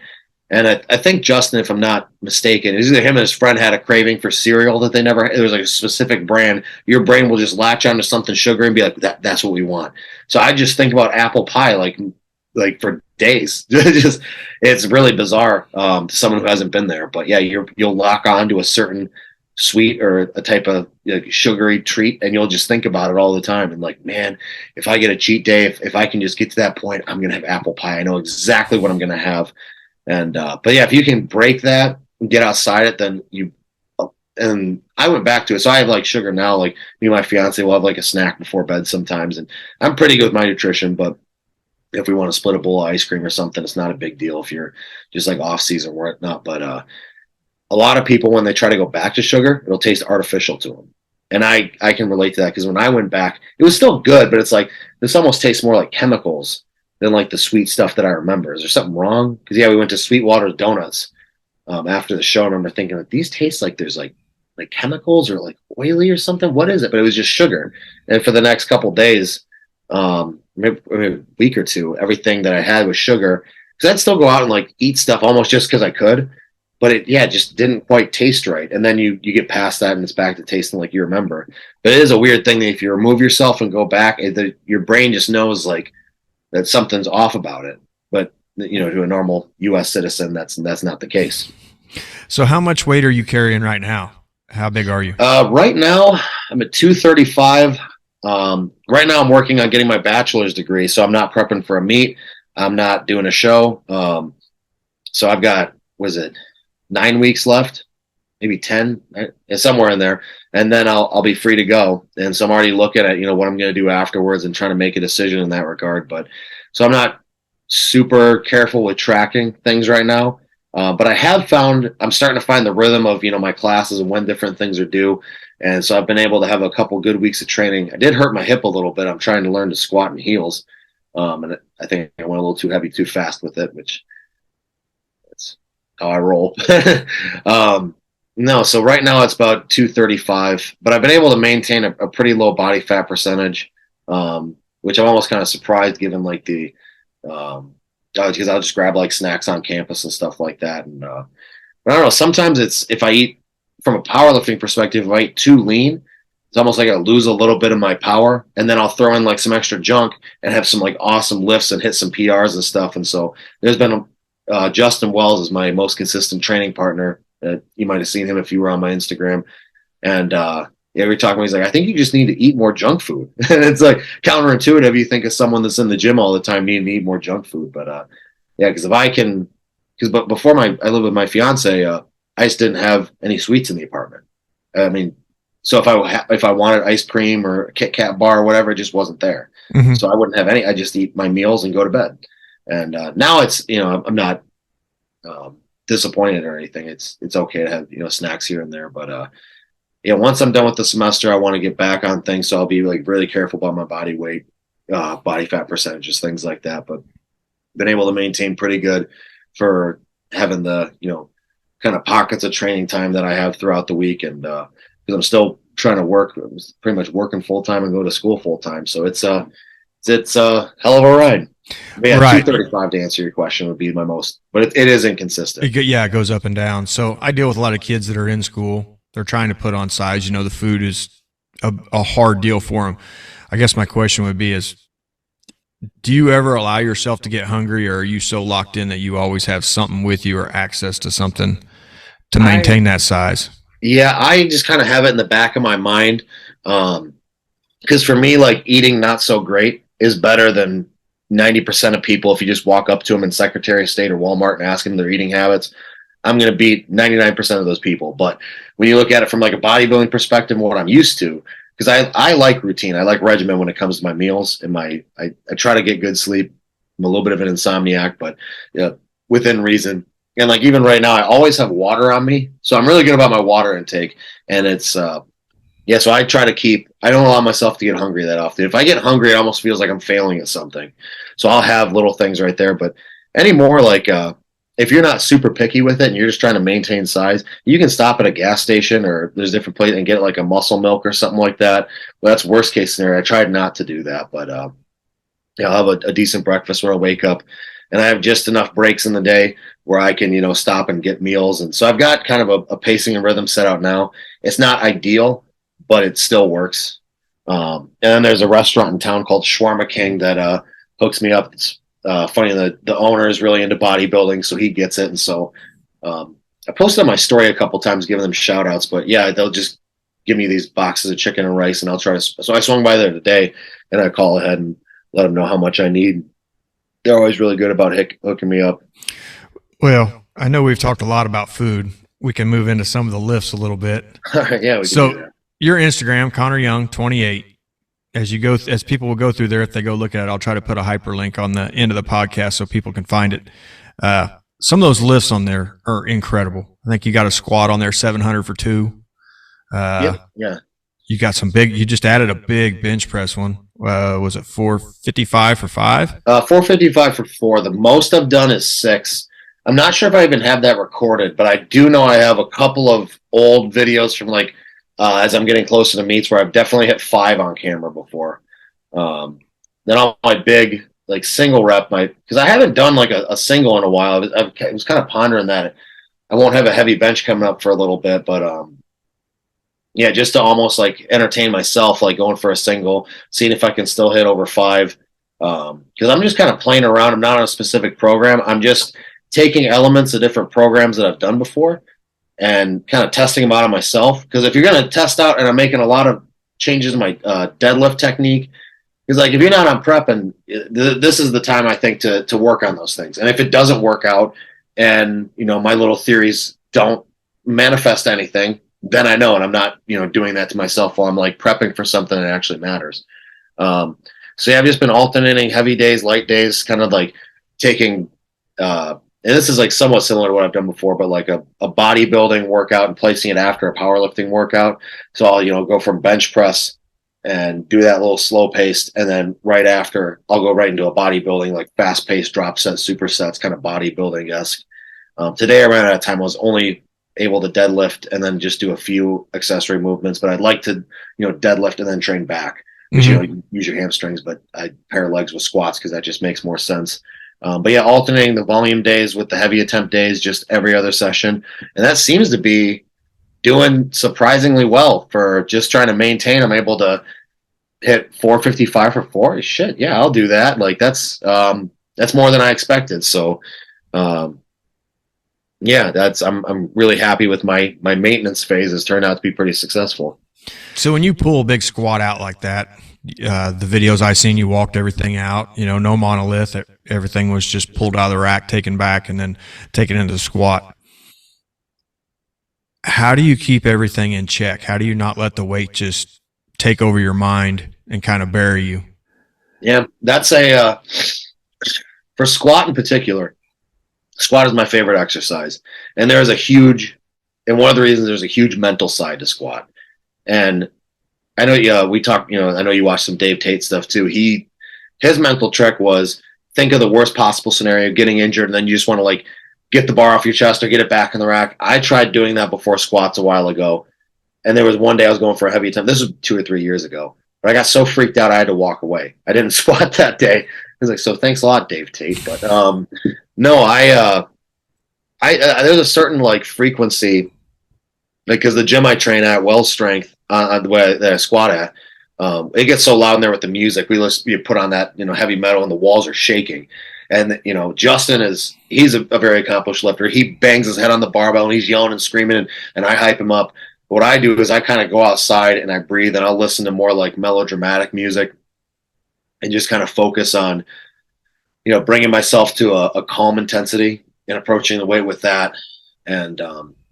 And I think Justin, if I'm not mistaken, either him and his friend had a craving for cereal that they never had. It was like a specific brand. Your brain will just latch onto something sugary and be like, that's what we want. So I just think about apple pie like for days. It's really bizarre to someone who hasn't been there. But yeah, you'll lock on to a certain sweet or a type of sugary treat, and you'll just think about it all the time. And like, man, if I get a cheat day, if I can just get to that point, I'm gonna have apple pie. I know exactly what I'm gonna have. And but yeah, if you can break that and get outside it, then and I went back to it. So I have like sugar now. Like, me and my fiance will have like a snack before bed sometimes, and I'm pretty good with my nutrition. But if we want to split a bowl of ice cream or something, it's not a big deal if you're just like off season or whatnot. But a lot of people, when they try to go back to sugar, it'll taste artificial to them. And I can relate to that, because when I went back, it was still good, but it's like, this almost tastes more like chemicals than like the sweet stuff that I remember. Is there something wrong? Because yeah, we went to Sweetwater Donuts after the show, and I remember thinking, like, these taste like there's like chemicals or like oily or something. What is it? But it was just sugar. And for the next couple days, maybe a week or two, everything that I had was sugar. Because I'd still go out and like eat stuff almost just because I could. But it just didn't quite taste right. And then you get past that and it's back to tasting like you remember. But it is a weird thing that if you remove yourself and go back, your brain just knows like that something's off about it. But to a normal U.S. citizen, that's not the case. So how much weight are you carrying right now? How big are you? Right now, I'm at 235. Right now, I'm working on getting my bachelor's degree, so I'm not prepping for a meet. I'm not doing a show. So I've got, 9 weeks left, maybe 10, somewhere in there, and then I'll be free to go. And so I'm already looking at what I'm going to do afterwards and trying to make a decision in that regard. But so I'm not super careful with tracking things right now. But I'm starting to find the rhythm of, my classes and when different things are due. And so I've been able to have a couple good weeks of training. I did hurt my hip a little bit. I'm trying to learn to squat in heels. And I think I went a little too heavy, too fast with it, which that's how I roll. No, so right now it's about 235, but I've been able to maintain a pretty low body fat percentage, which I'm almost kind of surprised given like because I'll just grab like snacks on campus and stuff like that. And but I don't know, sometimes if I eat from a powerlifting perspective, if I eat too lean, it's almost like I lose a little bit of my power, and then I'll throw in like some extra junk and have some like awesome lifts and hit some PRs and stuff. And so there's been Justin Wells is my most consistent training partner. You might have seen him if you were on my Instagram. And we talk about, he's like, I think you just need to eat more junk food. And it's like counterintuitive. You think of someone that's in the gym all the time needing to eat more junk food. But because but before I lived with my fiance, I just didn't have any sweets in the apartment. I mean, so if I wanted ice cream or a Kit Kat bar or whatever, it just wasn't there. Mm-hmm. So I wouldn't have any. I just eat my meals and go to bed. And now it's, I'm not disappointed or anything. It's okay to have, snacks here and there. But once I'm done with the semester, I want to get back on things. So I'll be like really careful about my body weight, body fat percentages, things like that. But been able to maintain pretty good for having the, kind of pockets of training time that I have throughout the week. And because I'm still trying to work, I'm pretty much working full time and go to school full time. So it's a hell of a ride. But yeah, right. 235 to answer your question would be my most, but it is inconsistent. It goes up and down. So I deal with a lot of kids that are in school. They're trying to put on size. The food is a hard deal for them. I guess my question would be do you ever allow yourself to get hungry, or are you so locked in that you always have something with you or access to something to maintain that size? Yeah, I just kind of have it in the back of my mind. Because for me, like eating not so great is better than 90% of people. If you just walk up to them in Secretary of State or Walmart and ask them their eating habits, I'm going to beat 99% of those people. But when you look at it from like a bodybuilding perspective and what I'm used to, because I like routine, I like regimen when it comes to my meals, and I try to get good sleep. I'm a little bit of an insomniac, but within reason. And like even right now, I always have water on me, so I'm really good about my water intake. And it's so I try to I don't allow myself to get hungry that often. If I get hungry, it almost feels like I'm failing at something. So I'll have little things right there. But anymore, like if you're not super picky with it and you're just trying to maintain size, you can stop at a gas station or there's different places and get like a muscle milk or something like that. Well, that's worst case scenario. I tried not to do that, but I'll have a decent breakfast when I wake up, and I have just enough breaks in the day where I can, stop and get meals. And so I've got kind of a pacing and rhythm set out now. It's not ideal, but it still works. And then there's a restaurant in town called Shawarma King that hooks me up. It's funny, the owner is really into bodybuilding, so he gets it. And so I posted on my story a couple times giving them shout outs, but yeah, they'll just give me these boxes of chicken and rice, and I'll try to. So I swung by there today, and I call ahead and let them know how much I need. They're always really good about hooking me up. Well, I know we've talked a lot about food. We can move into some of the lifts a little bit. Yeah. We can do that. Your Instagram, Connor Young 28. As people will go through there, if they go look at it, I'll try to put a hyperlink on the end of the podcast so people can find it. Some of those lifts on there are incredible. I think you got a squat on there, 700 for 2. Yeah. You got you just added a big bench press one. Was it 455 for 5? 455 for 4. The most I've done is 6. I'm not sure if I even have that recorded, but I do know I have a couple of old videos from like, as I'm getting closer to meets where I've definitely hit 5 on camera before. Then on my big like single rep, because I haven't done like a single in a while. I was kind of pondering that. I won't have a heavy bench coming up for a little bit, but just to almost like entertain myself, like going for a single, seeing if I can still hit over 5. Because I'm just kind of playing around. I'm not on a specific program. I'm just taking elements of different programs that I've done before and kind of testing them out on myself. Because if you're going to test out, and I'm making a lot of changes in my deadlift technique, because like if you're not on prep, and this is the time I think to work on those things. And if it doesn't work out, and my little theories don't manifest anything, then I know, and I'm not doing that to myself while I'm like prepping for something that actually matters. So yeah, I've just been alternating heavy days, light days, kind of like taking and this is like somewhat similar to what I've done before, but like a bodybuilding workout and placing it after a powerlifting workout. So I'll go from bench press and do that little slow paced, and then right after I'll go right into a bodybuilding, like fast paced drop sets, supersets, kind of bodybuilding esque. Today I ran out of time. I was only able to deadlift and then just do a few accessory movements, but I'd like to deadlift and then train back, which you use your hamstrings, but I pair legs with squats because that just makes more sense. But yeah, alternating the volume days with the heavy attempt days, just every other session. And that seems to be doing surprisingly well for just trying to maintain. I'm able to hit 455 for 4. Shit, yeah, I'll do that. Like that's more than I expected. So yeah, I'm really happy with my maintenance phase. Has turned out to be pretty successful. So when you pull a big squat out like that, the videos I seen, you walked everything out, no monolith. Everything was just pulled out of the rack, taken back, and then taken into the squat. How do you keep everything in check? How do you not let the weight just take over your mind and kind of bury you? Yeah, that's for squat in particular. Squat is my favorite exercise. And one of the reasons there's a huge mental side to squat. And I know, we talked, I know you watched some Dave Tate stuff too. His mental trick was think of the worst possible scenario, getting injured, and then you just want to like get the bar off your chest or get it back in the rack. I tried doing that before squats a while ago. And there was one day I was going for a heavy attempt. This was 2 or 3 years ago. But I got so freaked out I had to walk away. I didn't squat that day. I was like, so thanks a lot, Dave Tate. But no, there's a certain like frequency, because the gym I train at, Wells Strength, the way that I squat at, it gets so loud in there with the music. You put on that heavy metal, and the walls are shaking. And Justin he's a very accomplished lifter. He bangs his head on the barbell and he's yelling and screaming, and I hype him up. What I do is I kind of go outside and I breathe, and I'll listen to more like melodramatic music and just kind of focus on bringing myself to a calm intensity and approaching the weight with that, and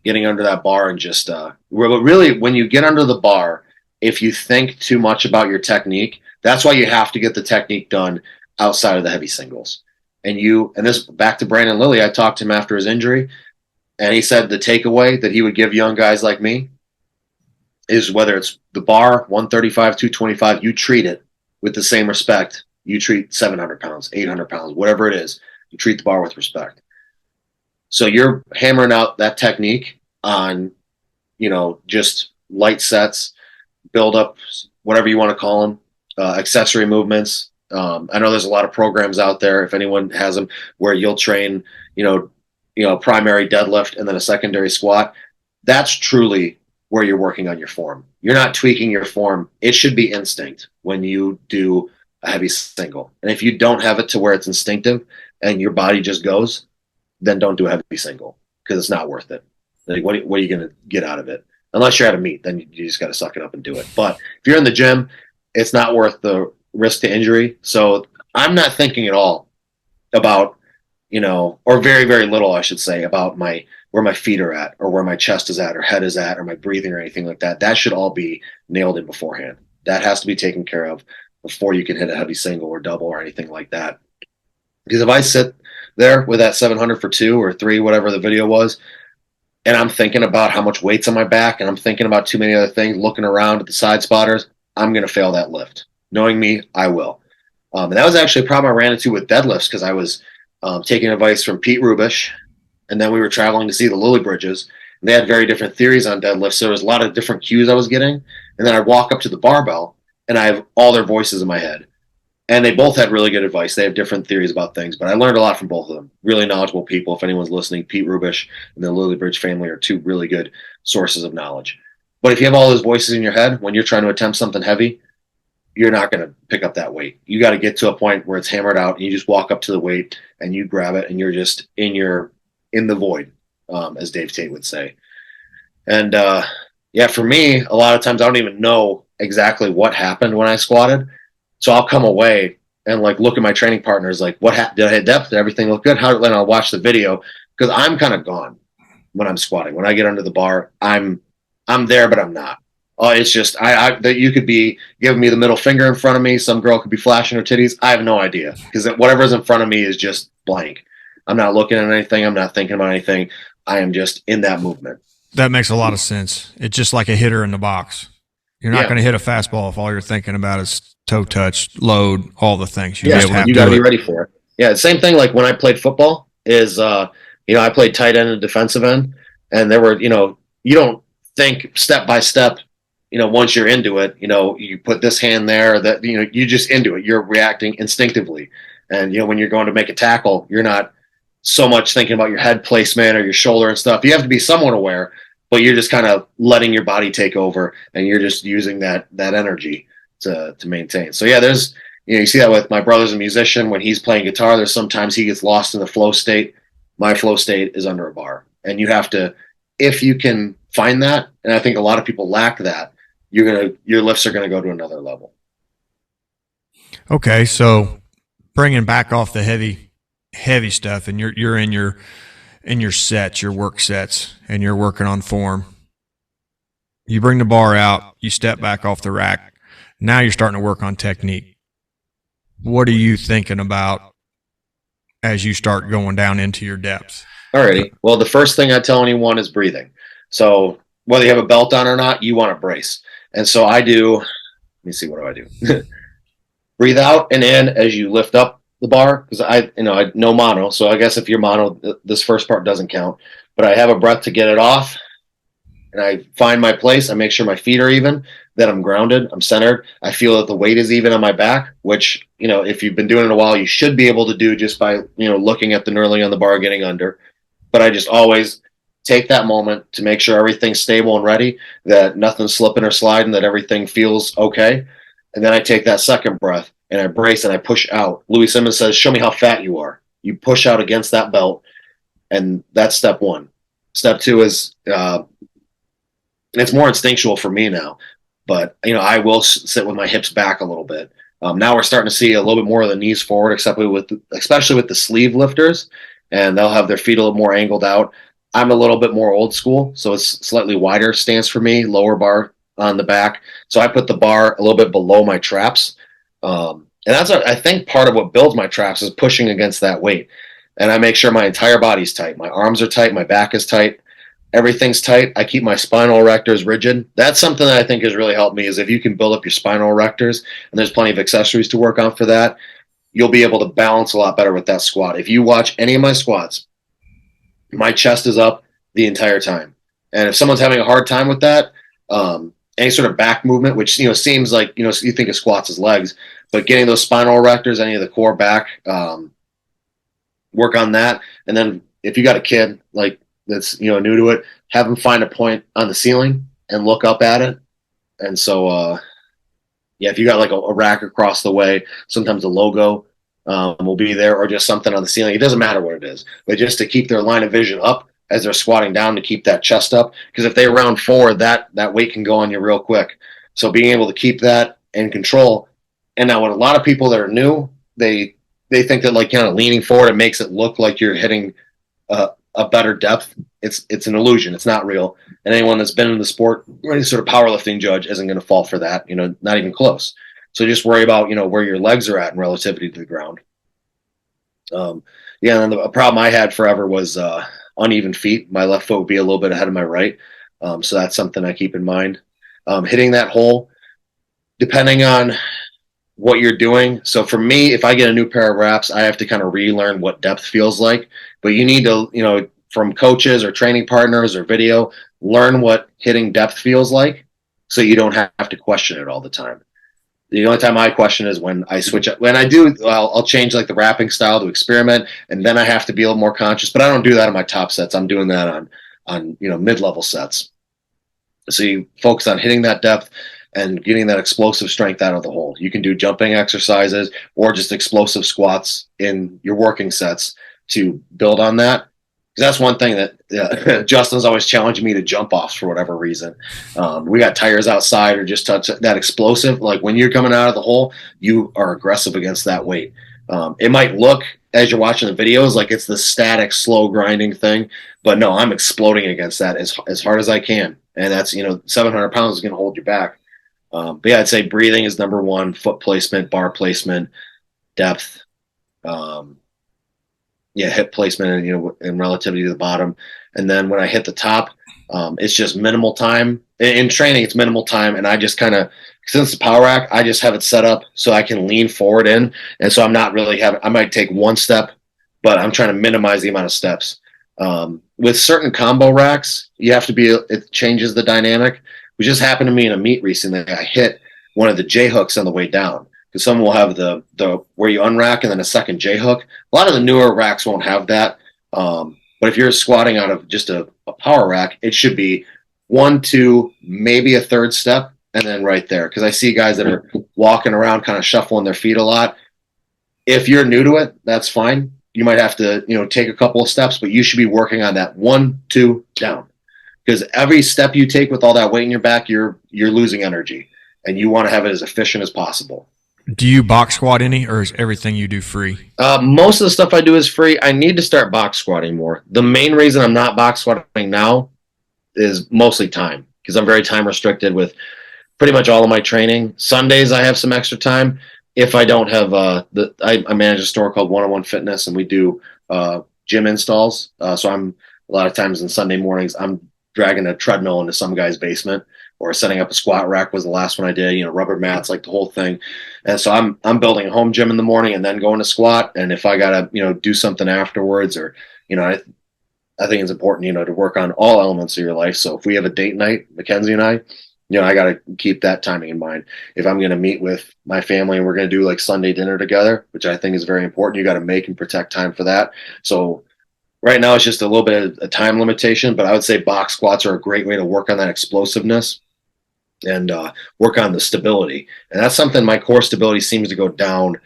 getting under that bar. And just really, when you get under the bar, if you think too much about your technique, that's why you have to get the technique done outside of the heavy singles. And this, back to Brandon Lilly, I talked to him after his injury, and he said the takeaway that he would give young guys like me is, whether it's the bar, 135, 225, you treat it with the same respect. You treat 700 pounds, 800 pounds, whatever it is, you treat the bar with respect. So you're hammering out that technique on, just light sets, build up, whatever you want to call them, accessory movements. I know there's a lot of programs out there, if anyone has them, where you'll train, primary deadlift and then a secondary squat. That's truly where you're working on your form. You're not tweaking your form. It should be instinct when you do a heavy single. And if you don't have it to where it's instinctive and your body just goes, then don't do a heavy single, because it's not worth it. Like, what are you going to get out of it? Unless you're at a meet, then you just got to suck it up and do it. But if you're in the gym, it's not worth the risk to injury. So I'm not thinking at all about, or very, very little, I should say, about where my feet are at, or where my chest is at, or head is at, or my breathing, or anything like that. That should all be nailed in beforehand. That has to be taken care of before you can hit a heavy single or double or anything like that. Because if I sit there with that 700 for 2 or 3, whatever the video was, and I'm thinking about how much weight's on my back, and I'm thinking about too many other things, looking around at the side spotters, I'm going to fail that lift. Knowing me, I will. And that was actually a problem I ran into with deadlifts, because I was taking advice from Pete Rubish, and then we were traveling to see the Lilly Bridges, and they had very different theories on deadlifts. So there was a lot of different cues I was getting. And then I walk up to the barbell, and I have all their voices in my head. And they both had really good advice. They have different theories about things, but I learned a lot from both of them. Really knowledgeable people. If anyone's listening, Pete Rubish and the Lilly Bridge family are 2 really good sources of knowledge. But if you have all those voices in your head when you're trying to attempt something heavy, you're not going to pick up that weight. You got to get to a point where it's hammered out and you just walk up to the weight and you grab it and you're just in the void, as Dave Tate would say. And for me, a lot of times I don't even know exactly what happened when I squatted. So I'll come away and like look at my training partners, like, what did I hit depth? Did everything look good? Then I'll watch the video, because I'm kind of gone when I'm squatting. When I get under the bar, I'm there, but I'm not. Oh, it's just that you could be giving me the middle finger in front of me. Some girl could be flashing her titties. I have no idea, because whatever's in front of me is just blank. I'm not looking at anything. I'm not thinking about anything. I am just in that movement. That makes a lot of sense. It's just like a hitter in the box. You're not going to hit a fastball if all you're thinking about is toe touch, load, all the things. You got to be ready for it. Yeah, same thing like when I played football is, I played tight end and defensive end, and there were, you don't think step by step, once you're into it, you put this hand there, that, you just into it. You're reacting instinctively. And, when you're going to make a tackle, you're not so much thinking about your head placement or your shoulder and stuff. You have to be somewhat aware, but you're just kind of letting your body take over, and you're just using that energy to maintain. So yeah, there's, you see that with my brother's a musician. When he's playing guitar, there's sometimes he gets lost in the flow state. My flow state is under a bar, and you have to, if you can find that, and I think a lot of people lack that, your lifts are going to go to another level. Okay, so bringing back off the heavy stuff, and you're in your sets, your work sets, and you're working on form. You bring the bar out, you step back off the rack. Now you're starting to work on technique. What are you thinking about as you start going down into your depths? Alrighty. Well, the first thing I tell anyone is breathing. So whether you have a belt on or not, you want to brace. And so I do, let me see, what do I do? Breathe out and in as you lift up the bar, because I no mono. So I guess if you're mono, this first part doesn't count. But I have a breath to get it off, and I find my place. I make sure my feet are even, that I'm grounded, I'm centered. I feel that the weight is even on my back, which, if you've been doing it a while, you should be able to do just by, looking at the knurling on the bar, getting under. But I just always take that moment to make sure everything's stable and ready, that nothing's slipping or sliding, that everything feels okay. And then I take that second breath and I brace and I push out. Louis Simmons says, show me how fat you are. You push out against that belt. And that's step one. Step two is, it's more instinctual for me now, but I will sit with my hips back a little bit. Now we're starting to see a little bit more of the knees forward, especially with the sleeve lifters, and they'll have their feet a little more angled out. I'm a little bit more old school, so it's slightly wider stance for me, lower bar on the back. So I put the bar a little bit below my traps. And that's, I think, part of what builds my traps is pushing against that weight. And I make sure my entire body's tight. My arms are tight. My back is tight. Everything's tight. I keep my spinal erectors rigid. That's something that I think has really helped me, is if you can build up your spinal erectors, and there's plenty of accessories to work on for that, you'll be able to balance a lot better with that squat. If you watch any of my squats, my chest is up the entire time. And if someone's having a hard time with that, any sort of back movement, which, seems like, you think of squats as legs, but getting those spinal erectors, any of the core back, work on that. And then if you got a kid like that's, new to it, have them find a point on the ceiling and look up at it. And so, if you got like a rack across the way, sometimes a logo will be there, or just something on the ceiling. It doesn't matter what it is, but just to keep their line of vision up as they're squatting down, to keep that chest up. Because if they round forward, that weight can go on you real quick. So being able to keep that in control. And now what a lot of people that are new, they think that like kind of leaning forward, it makes it look like you're hitting a better depth. It's an illusion. It's not real. And anyone that's been in the sport, or any sort of powerlifting judge, isn't going to fall for that. Not even close. So just worry about where your legs are at in relativity to the ground. And then the problem I had forever was uneven feet. My left foot would be a little bit ahead of my right. So that's something I keep in mind. Hitting that hole, depending on what you're doing. So for me, if I get a new pair of wraps, I have to kind of relearn what depth feels like. But you need to, from coaches or training partners or video, learn what hitting depth feels like, so you don't have to question it all the time. The only time I question is when I switch up. When I do, I'll change like the wrapping style to experiment, and then I have to be a little more conscious. But I don't do that on my top sets. I'm doing that on mid-level sets. So you focus on hitting that depth. and getting that explosive strength out of the hole. You can do jumping exercises or just explosive squats in your working sets to build on that. Because that's one thing that Justin's always challenging me to jump off for whatever reason. We got tires outside or just touch that explosive. Like when you're coming out of the hole, you are aggressive against that weight. It might look, as you're watching the videos, like it's the static, slow grinding thing. But no, I'm exploding against that as hard as I can. And that's, 700 pounds is going to hold you back. But yeah, I'd say breathing is number one, foot placement, bar placement, depth, hip placement, and relativity to the bottom. And then when I hit the top, it's just minimal time. In training, it's minimal time. And I just kind of, since the power rack, I just have it set up so I can lean forward in. And so I'm not really I might take one step, but I'm trying to minimize the amount of steps. With certain combo racks, it changes the dynamic. It just happened to me in a meet recently. I hit one of the J hooks on the way down, because some will have the where you unrack and then a second J hook. A lot of the newer racks won't have that. But if you're squatting out of just a power rack, it should be 1, 2, maybe a third step, and then right there. Because I see guys that are walking around kind of shuffling their feet a lot. If you're new to it, that's fine. You might have to, take a couple of steps, but you should be working on that 1, 2, down. Because every step you take with all that weight in your back, you're losing energy, and you want to have it as efficient as possible. Do you box squat any, or is everything you do free? Most of the stuff I do is free. I need to start box squatting more. The main reason I'm not box squatting now is mostly time, because I'm very time restricted with pretty much all of my training. Sundays I have some extra time. If I don't have I manage a store called 101 Fitness, and we do gym installs. So I'm a lot of times on Sunday mornings I'm dragging a treadmill into some guy's basement, or setting up a squat rack was the last one I did. Rubber mats, like the whole thing. And so I'm building a home gym in the morning and then going to squat. And if I gotta do something afterwards, or I think it's important to work on all elements of your life. So if we have a date night, Mackenzie and I got to keep that timing in mind. If I'm going to meet with my family and we're going to do like Sunday dinner together, which I think is very important, you got to make and protect time for that. So right now it's just a little bit of a time limitation, but I would say box squats are a great way to work on that explosiveness and work on the stability. And that's something, my core stability seems to go down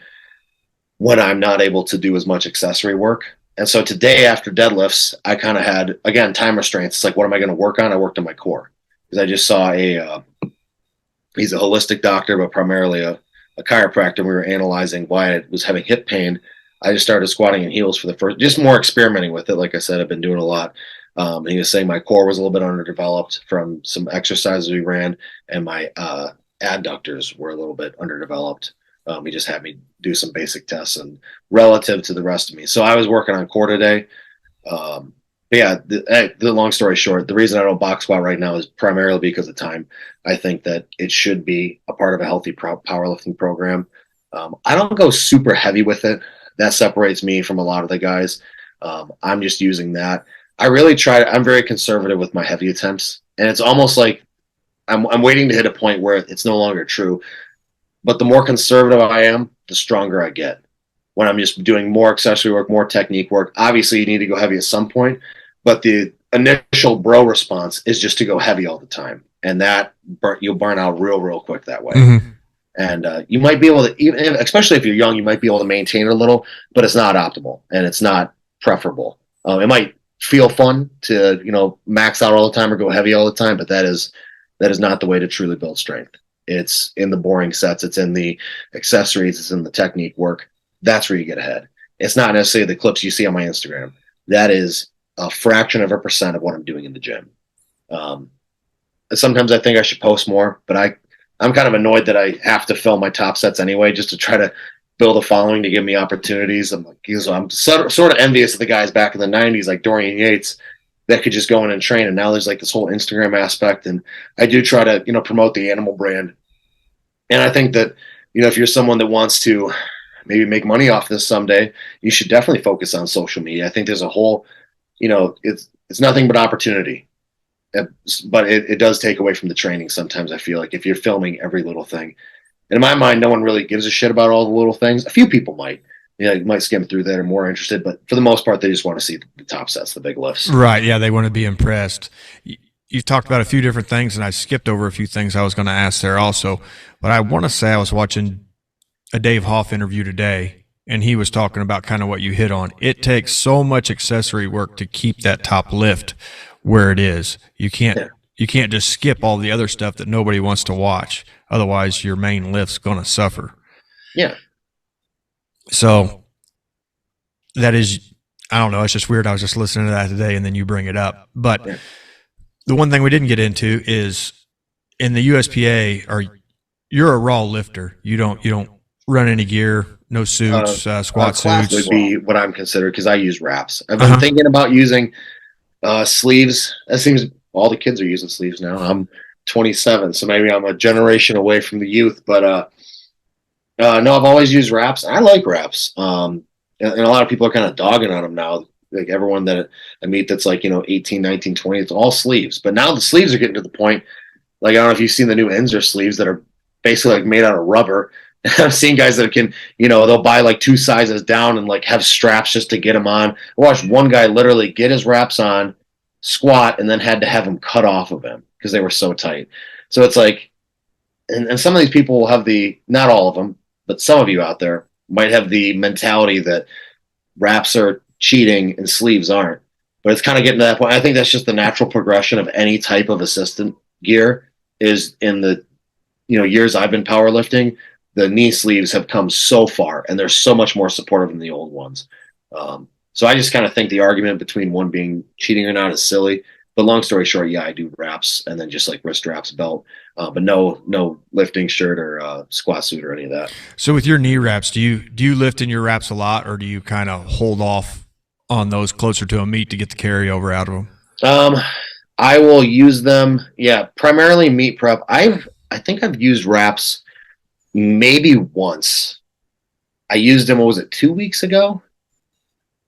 when I'm not able to do as much accessory work. And so today after deadlifts, I kind of had, again, time restraints. It's like, what am I going to work on? I worked on my core. Because I just saw he's a holistic doctor, but primarily a chiropractor. We were analyzing why I was having hip pain. I just started squatting in heels for the first, just more experimenting with it. Like I said, I've been doing a lot. And he was saying my core was a little bit underdeveloped from some exercises we ran, and my adductors were a little bit underdeveloped. He just had me do some basic tests and relative to the rest of me. So I was working on core today. But yeah, the long story short, the reason I don't box squat right now is primarily because of time. I think that it should be a part of a healthy powerlifting program. I don't go super heavy with it. That separates me from a lot of the guys. I'm just using that. I really I'm very conservative with my heavy attempts, and it's almost like I'm waiting to hit a point where it's no longer true. But the more conservative I am, the stronger I get. When I'm just doing more accessory work, more technique work, obviously you need to go heavy at some point, but the initial bro response is just to go heavy all the time. And that you'll burn out real quick that way. Mm-hmm. And you might be able to, even especially if you're young, you might be able to maintain it a little, but it's not optimal and it's not preferable. It might feel fun to, max out all the time or go heavy all the time, but that is not the way to truly build strength. It's in the boring sets. It's in the accessories. It's in the technique work. That's where you get ahead. It's not necessarily the clips you see on my Instagram. That is a fraction of a percent of what I'm doing in the gym. Sometimes I think I should post more, but I'm kind of annoyed that I have to film my top sets anyway, just to try to build a following to give me opportunities. I'm sort of envious of the guys back in the 90s, like Dorian Yates, that could just go in and train. And now there's like this whole Instagram aspect. And I do try to, promote the animal brand. And I think that, if you're someone that wants to maybe make money off this someday, you should definitely focus on social media. I think there's a whole, it's nothing but opportunity, but it does take away from the training. Sometimes I feel like if you're filming every little thing, and in my mind, no one really gives a shit about all the little things. A few people might, you might skim through that, are more interested, but for the most part, they just want to see the top sets, the big lifts. Right. Yeah. They want to be impressed. you've talked about a few different things, and I skipped over a few things I was going to ask there also. But I want to say I was watching a Dave Hoff interview today, and he was talking about kind of what you hit on. It takes so much accessory work to keep that top lift where it is. You can't just skip all the other stuff that nobody wants to watch. Otherwise, your main lift's going to suffer. Yeah. So that is, I don't know, it's just weird. I was just listening to that today, and then you bring it up. But the one thing we didn't get into is in the USPA, you're a raw lifter. You don't run any gear, no suits, squat suits. Would be what I'm considered, because I use wraps. I've been thinking about using sleeves. It seems all the kids are using sleeves now. I'm 27, so maybe I'm a generation away from the youth. But no, I've always used wraps. I like wraps. And a lot of people are kind of dogging on them now. Like everyone that I meet that's like, 18, 19, 20, it's all sleeves. But now the sleeves are getting to the point, like, I don't know if you've seen the new Inzer sleeves that are basically like made out of rubber. I've seen guys that can, they'll buy like 2 sizes down and like have straps just to get them on. I watched one guy literally get his wraps on, squat, and then had to have them cut off of him because they were so tight. So it's like, and some of these people will have not all of them, but some of you out there might have the mentality that wraps are cheating and sleeves aren't. But it's kind of getting to that point. I think that's just the natural progression of any type of assistant gear. Is in the years I've been powerlifting, the knee sleeves have come so far, and they're so much more supportive than the old ones. So I just kind of think the argument between one being cheating or not is silly. But long story short, yeah, I do wraps and then just like wrist wraps, belt, but no lifting shirt or squat suit or any of that. So with your knee wraps, do you lift in your wraps a lot, or do you kind of hold off on those closer to a meet to get the carryover out of them? I will use them. Yeah, primarily meet prep. I think I've used wraps maybe once. I used them. What was it? 2 weeks ago?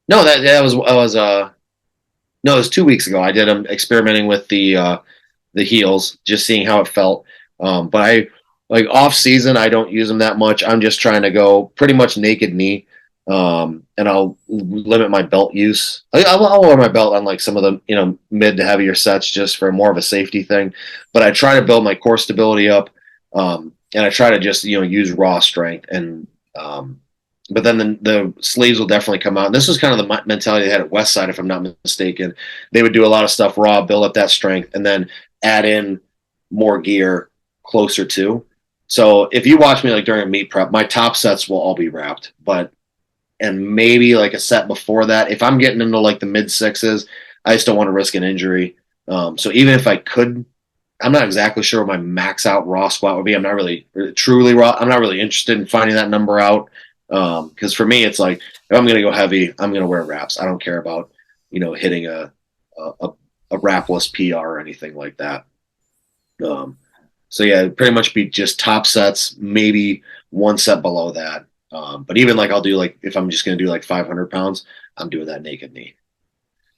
No, that was no, it was 2 weeks ago. I did them experimenting with the heels, just seeing how it felt. But I like off season, I don't use them that much. I'm just trying to go pretty much naked knee. And I'll limit my belt use. I'll wear my belt on like some of the mid to heavier sets just for more of a safety thing. But I try to build my core stability up, and I try to just use raw strength. And but then the sleeves will definitely come out. And this was kind of the mentality they had at Westside, if I'm not mistaken. They would do a lot of stuff raw, build up that strength, and then add in more gear closer to. So if you watch me like during a meet prep, my top sets will all be wrapped, and maybe like a set before that. If I'm getting into like the mid sixes, I just don't want to risk an injury. So even if I could, I'm not exactly sure what my max out raw squat would be. I'm not really truly raw. I'm not really interested in finding that number out. Because for me, it's like, if I'm going to go heavy, I'm going to wear wraps. I don't care about, hitting a wrapless PR or anything like that. So yeah, it'd pretty much be just top sets, maybe one set below that. But even like I'll do like, if I'm just going to do like 500 pounds, I'm doing that naked knee.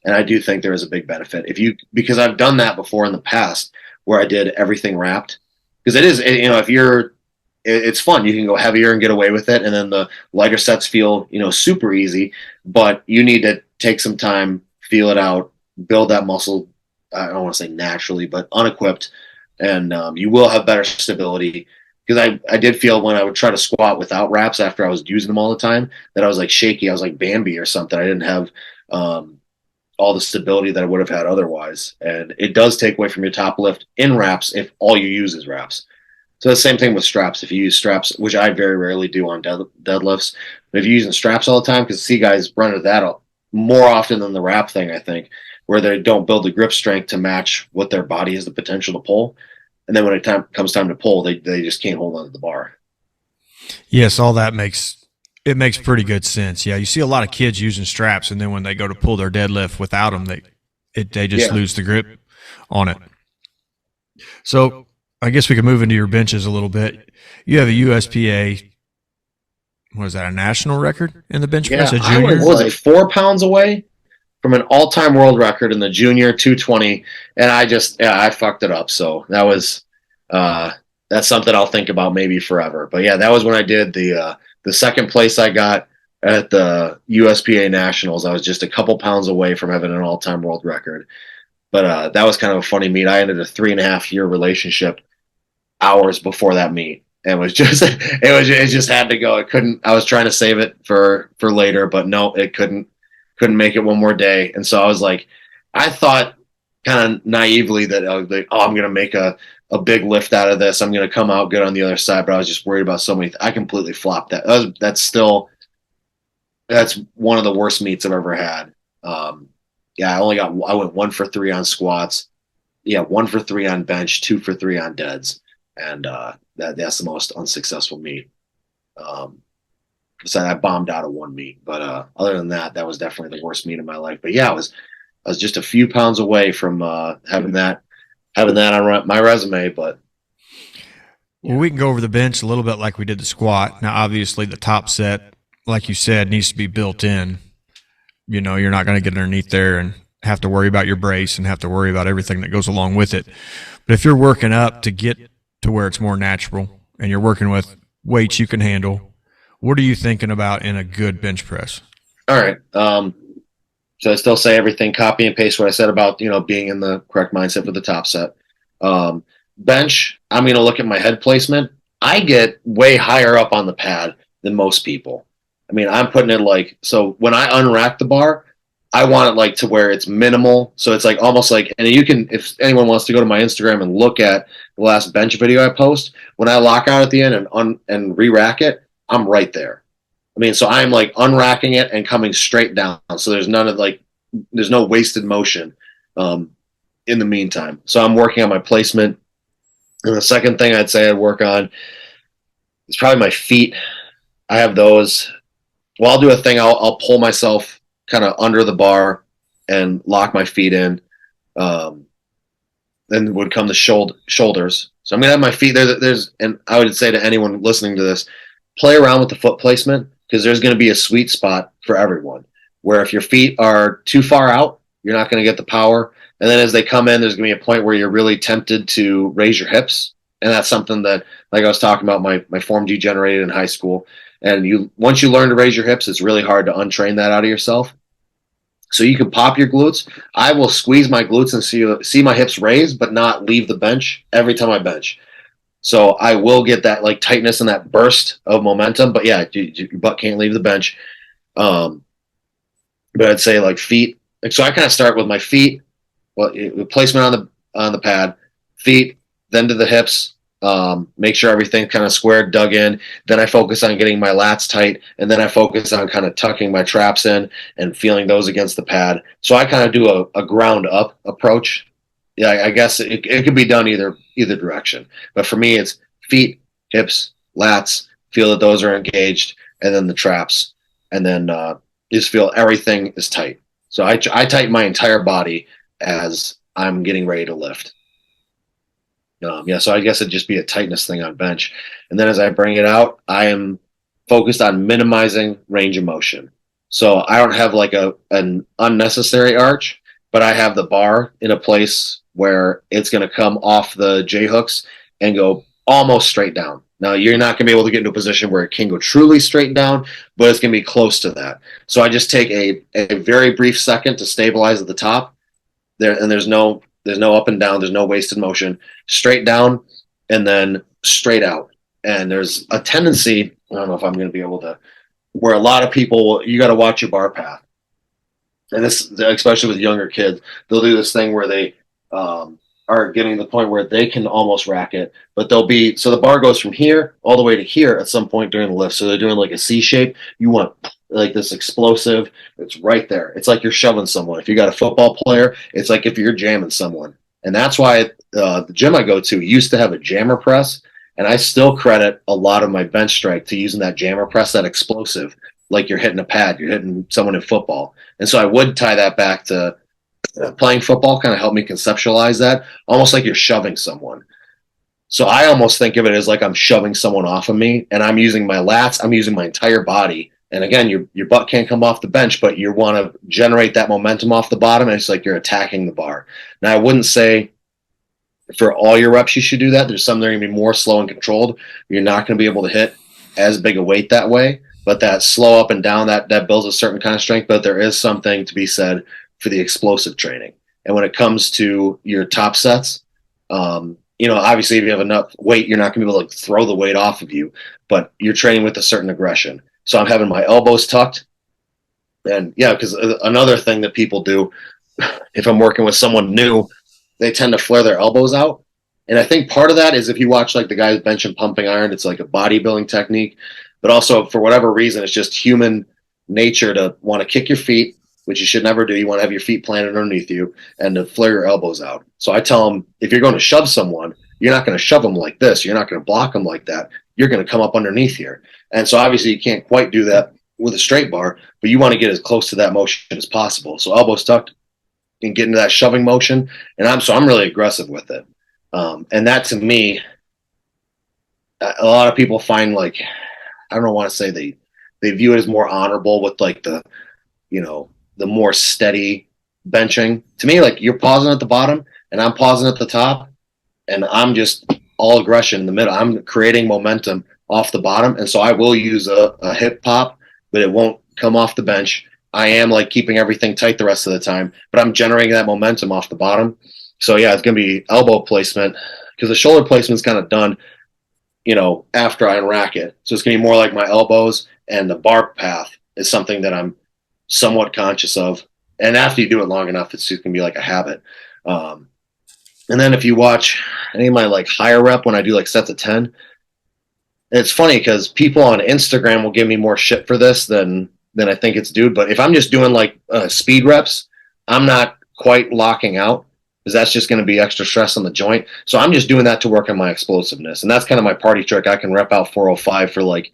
And I do think there is a big benefit because I've done that before in the past where I did everything wrapped, because it is, it's fun. You can go heavier and get away with it. And then the lighter sets feel, super easy, but you need to take some time, feel it out, build that muscle. I don't want to say naturally, but unequipped. And you will have better stability. Because I did feel when I would try to squat without wraps after I was using them all the time, that I was like shaky. I was like Bambi or something. I didn't have all the stability that I would have had otherwise. And it does take away from your top lift in wraps if all you use is wraps. So the same thing with straps. If you use straps, which I very rarely do on deadlifts, but if you're using straps all the time, because see guys run into that more often than the wrap thing, I think, where they don't build the grip strength to match what their body has the potential to pull. And then when it comes time to pull, they just can't hold onto the bar. Yes, all that makes pretty good sense. Yeah, you see a lot of kids using straps, and then when they go to pull their deadlift without them, they just lose the grip on it. So I guess we could move into your benches a little bit. You have a USPA, what is that, a national record in the bench press? A junior? Was it 4 pounds away from an all-time world record in the junior 220, and I fucked it up. So that was that's something I'll think about maybe forever. But yeah, that was when I did the second place I got at the USPA Nationals. I was just a couple pounds away from having an all-time world record. But that was kind of a funny meet. I ended a 3.5 year relationship hours before that meet. And it was just it just had to go. It couldn't. I was trying to save it for later, but no, it couldn't make it one more day. And so I was like, I thought kind of naively that I was like, oh, I'm gonna make a big lift out of this. I'm gonna come out good on the other side. But I was just worried about so many. I completely flopped that. That's one of the worst meets I've ever had. Yeah, I went 1 for 3 on squats. Yeah, 1 for 3 on bench, 2 for 3 on deads, and that's the most unsuccessful meet. So I bombed out of one meet, but other than that, that was definitely the worst meet of my life. But yeah, I was just a few pounds away from having that on my resume. But well, we can go over the bench a little bit like we did the squat. Now, obviously, the top set, like you said, needs to be built in. You know, you're not going to get underneath there and have to worry about your brace and have to worry about everything that goes along with it. But if you're working up to get to where it's more natural and you're working with weights you can handle, what are you thinking about in a good bench press? All right. So I still say everything, copy and paste what I said about, being in the correct mindset for the top set. Bench, I'm going to look at my head placement. I get way higher up on the pad than most people. I mean, I'm putting it so when I unrack the bar, I want it to where it's minimal. So it's almost and you can, if anyone wants to go to my Instagram and look at the last bench video I post, when I lock out at the end and re-rack it, I'm right there. I mean, so I'm unracking it and coming straight down. So there's there's no wasted motion in the meantime. So I'm working on my placement. And the second thing I'd say I'd work on is probably my feet. I have those. Well, I'll do a thing. I'll pull myself kind of under the bar and lock my feet in. Then would come the shoulders. So I'm going to have my feet there. And I would say to anyone listening to this, play around with the foot placement because there's going to be a sweet spot for everyone where if your feet are too far out, you're not going to get the power. And then as they come in, there's going to be a point where you're really tempted to raise your hips. And that's something that, like I was talking about, my form degenerated in high school. And once you learn to raise your hips, it's really hard to untrain that out of yourself. So you can pop your glutes. I will squeeze my glutes and see my hips raised, but not leave the bench every time I bench. So I will get that tightness and that burst of momentum. But yeah, your butt can't leave the bench. But I'd say feet. So I kind of start with my feet. Well, placement on the pad, feet, then to the hips. Make sure everything kind of squared, dug in. Then I focus on getting my lats tight, and then I focus on kind of tucking my traps in and feeling those against the pad. So I kind of do a ground up approach. Yeah, I guess it could be done either direction. But for me, it's feet, hips, lats, feel that those are engaged, and then the traps, and then just feel everything is tight. So I tighten my entire body as I'm getting ready to lift. So I guess it'd just be a tightness thing on bench. And then as I bring it out, I am focused on minimizing range of motion. So I don't have an unnecessary arch, but I have the bar in a place where it's going to come off the J hooks and go almost straight down. Now, you're not going to be able to get into a position where it can go truly straight down, but it's going to be close to that. So I just take a very brief second to stabilize at the top there, and there's no up and down. There's no wasted motion. Straight down and then straight out. And there's a tendency, I don't know if I'm going to be able to, where a lot of people, you got to watch your bar path. And this, especially with younger kids, they'll do this thing where they are getting to the point where they can almost rack it, but so the bar goes from here all the way to here at some point during the lift. So they're doing a C shape. You want this explosive, it's right there. It's like you're shoving someone. If you got a football player, it's like if you're jamming someone. And that's why the gym I go to used to have a jammer press, and I still credit a lot of my bench strength to using that jammer press, that explosive, like you're hitting a pad, you're hitting someone in football. And so I would tie that back to playing football, kind of helped me conceptualize that, almost like you're shoving someone. So I almost think of it as like I'm shoving someone off of me, and I'm using my lats, I'm using my entire body. And again, your butt can't come off the bench, but you want to generate that momentum off the bottom, and it's like you're attacking the bar. Now, I wouldn't say for all your reps you should do that. There's some that are going to be more slow and controlled. You're not going to be able to hit as big a weight that way, but that slow up and down, that builds a certain kind of strength. But there is something to be said for the explosive training. And when it comes to your top sets, obviously if you have enough weight, you're not going to be able to throw the weight off of you, but you're training with a certain aggression. So I'm having my elbows tucked. And yeah, because another thing that people do, if I'm working with someone new, they tend to flare their elbows out. And I think part of that is if you watch like the guys benching pumping iron, it's like a bodybuilding technique. But also for whatever reason, it's just human nature to want to kick your feet, which you should never do. You want to have your feet planted underneath you and to flare your elbows out. So I tell them, if you're going to shove someone, you're not going to shove them like this. You're not going to block them like that. You're going to come up underneath here. And so obviously you can't quite do that with a straight bar, but you want to get as close to that motion as possible. So elbows tucked and get into that shoving motion. And I'm really aggressive with it. And that to me, a lot of people find like, I don't want to say they view it as more honorable with like the more steady benching. To me, like you're pausing at the bottom and I'm pausing at the top and I'm just all aggression in the middle. I'm creating momentum off the bottom. And so I will use a hip pop, but it won't come off the bench. I am like keeping everything tight the rest of the time, but I'm generating that momentum off the bottom. So yeah, it's going to be elbow placement because the shoulder placement is kind of done, after I unrack it. So it's going to be more like my elbows, and the bar path is something that I'm somewhat conscious of. And after you do it long enough, it's just going to be like a habit. And then if you watch any of my like higher rep when I do like sets of 10, it's funny because people on Instagram will give me more shit for this than I think it's due. But if I'm just doing like speed reps, I'm not quite locking out, because that's just going to be extra stress on the joint. So I'm just doing that to work on my explosiveness. And that's kind of my party trick. I can rep out 405 for like,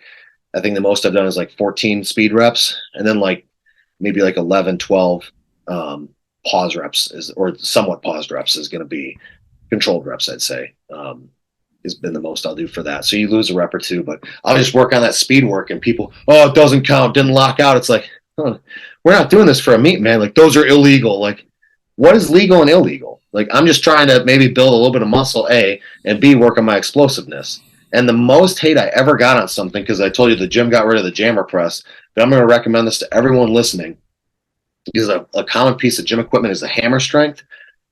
I think the most I've done is like 14 speed reps. And then like maybe like 11, 12 pause reps or somewhat paused reps is going to be controlled reps, I'd say, has been the most I'll do for that. So you lose a rep or two, but I'll just work on that speed work and people, oh, it doesn't count, didn't lock out. It's like, we're not doing this for a meet, man. Like those are illegal. Like what is legal and illegal? Like I'm just trying to maybe build a little bit of muscle, A, and B, work on my explosiveness. And the most hate I ever got on something, because I told you the gym got rid of the jammer press, but I'm going to recommend this to everyone listening, because a common piece of gym equipment is the hammer strength.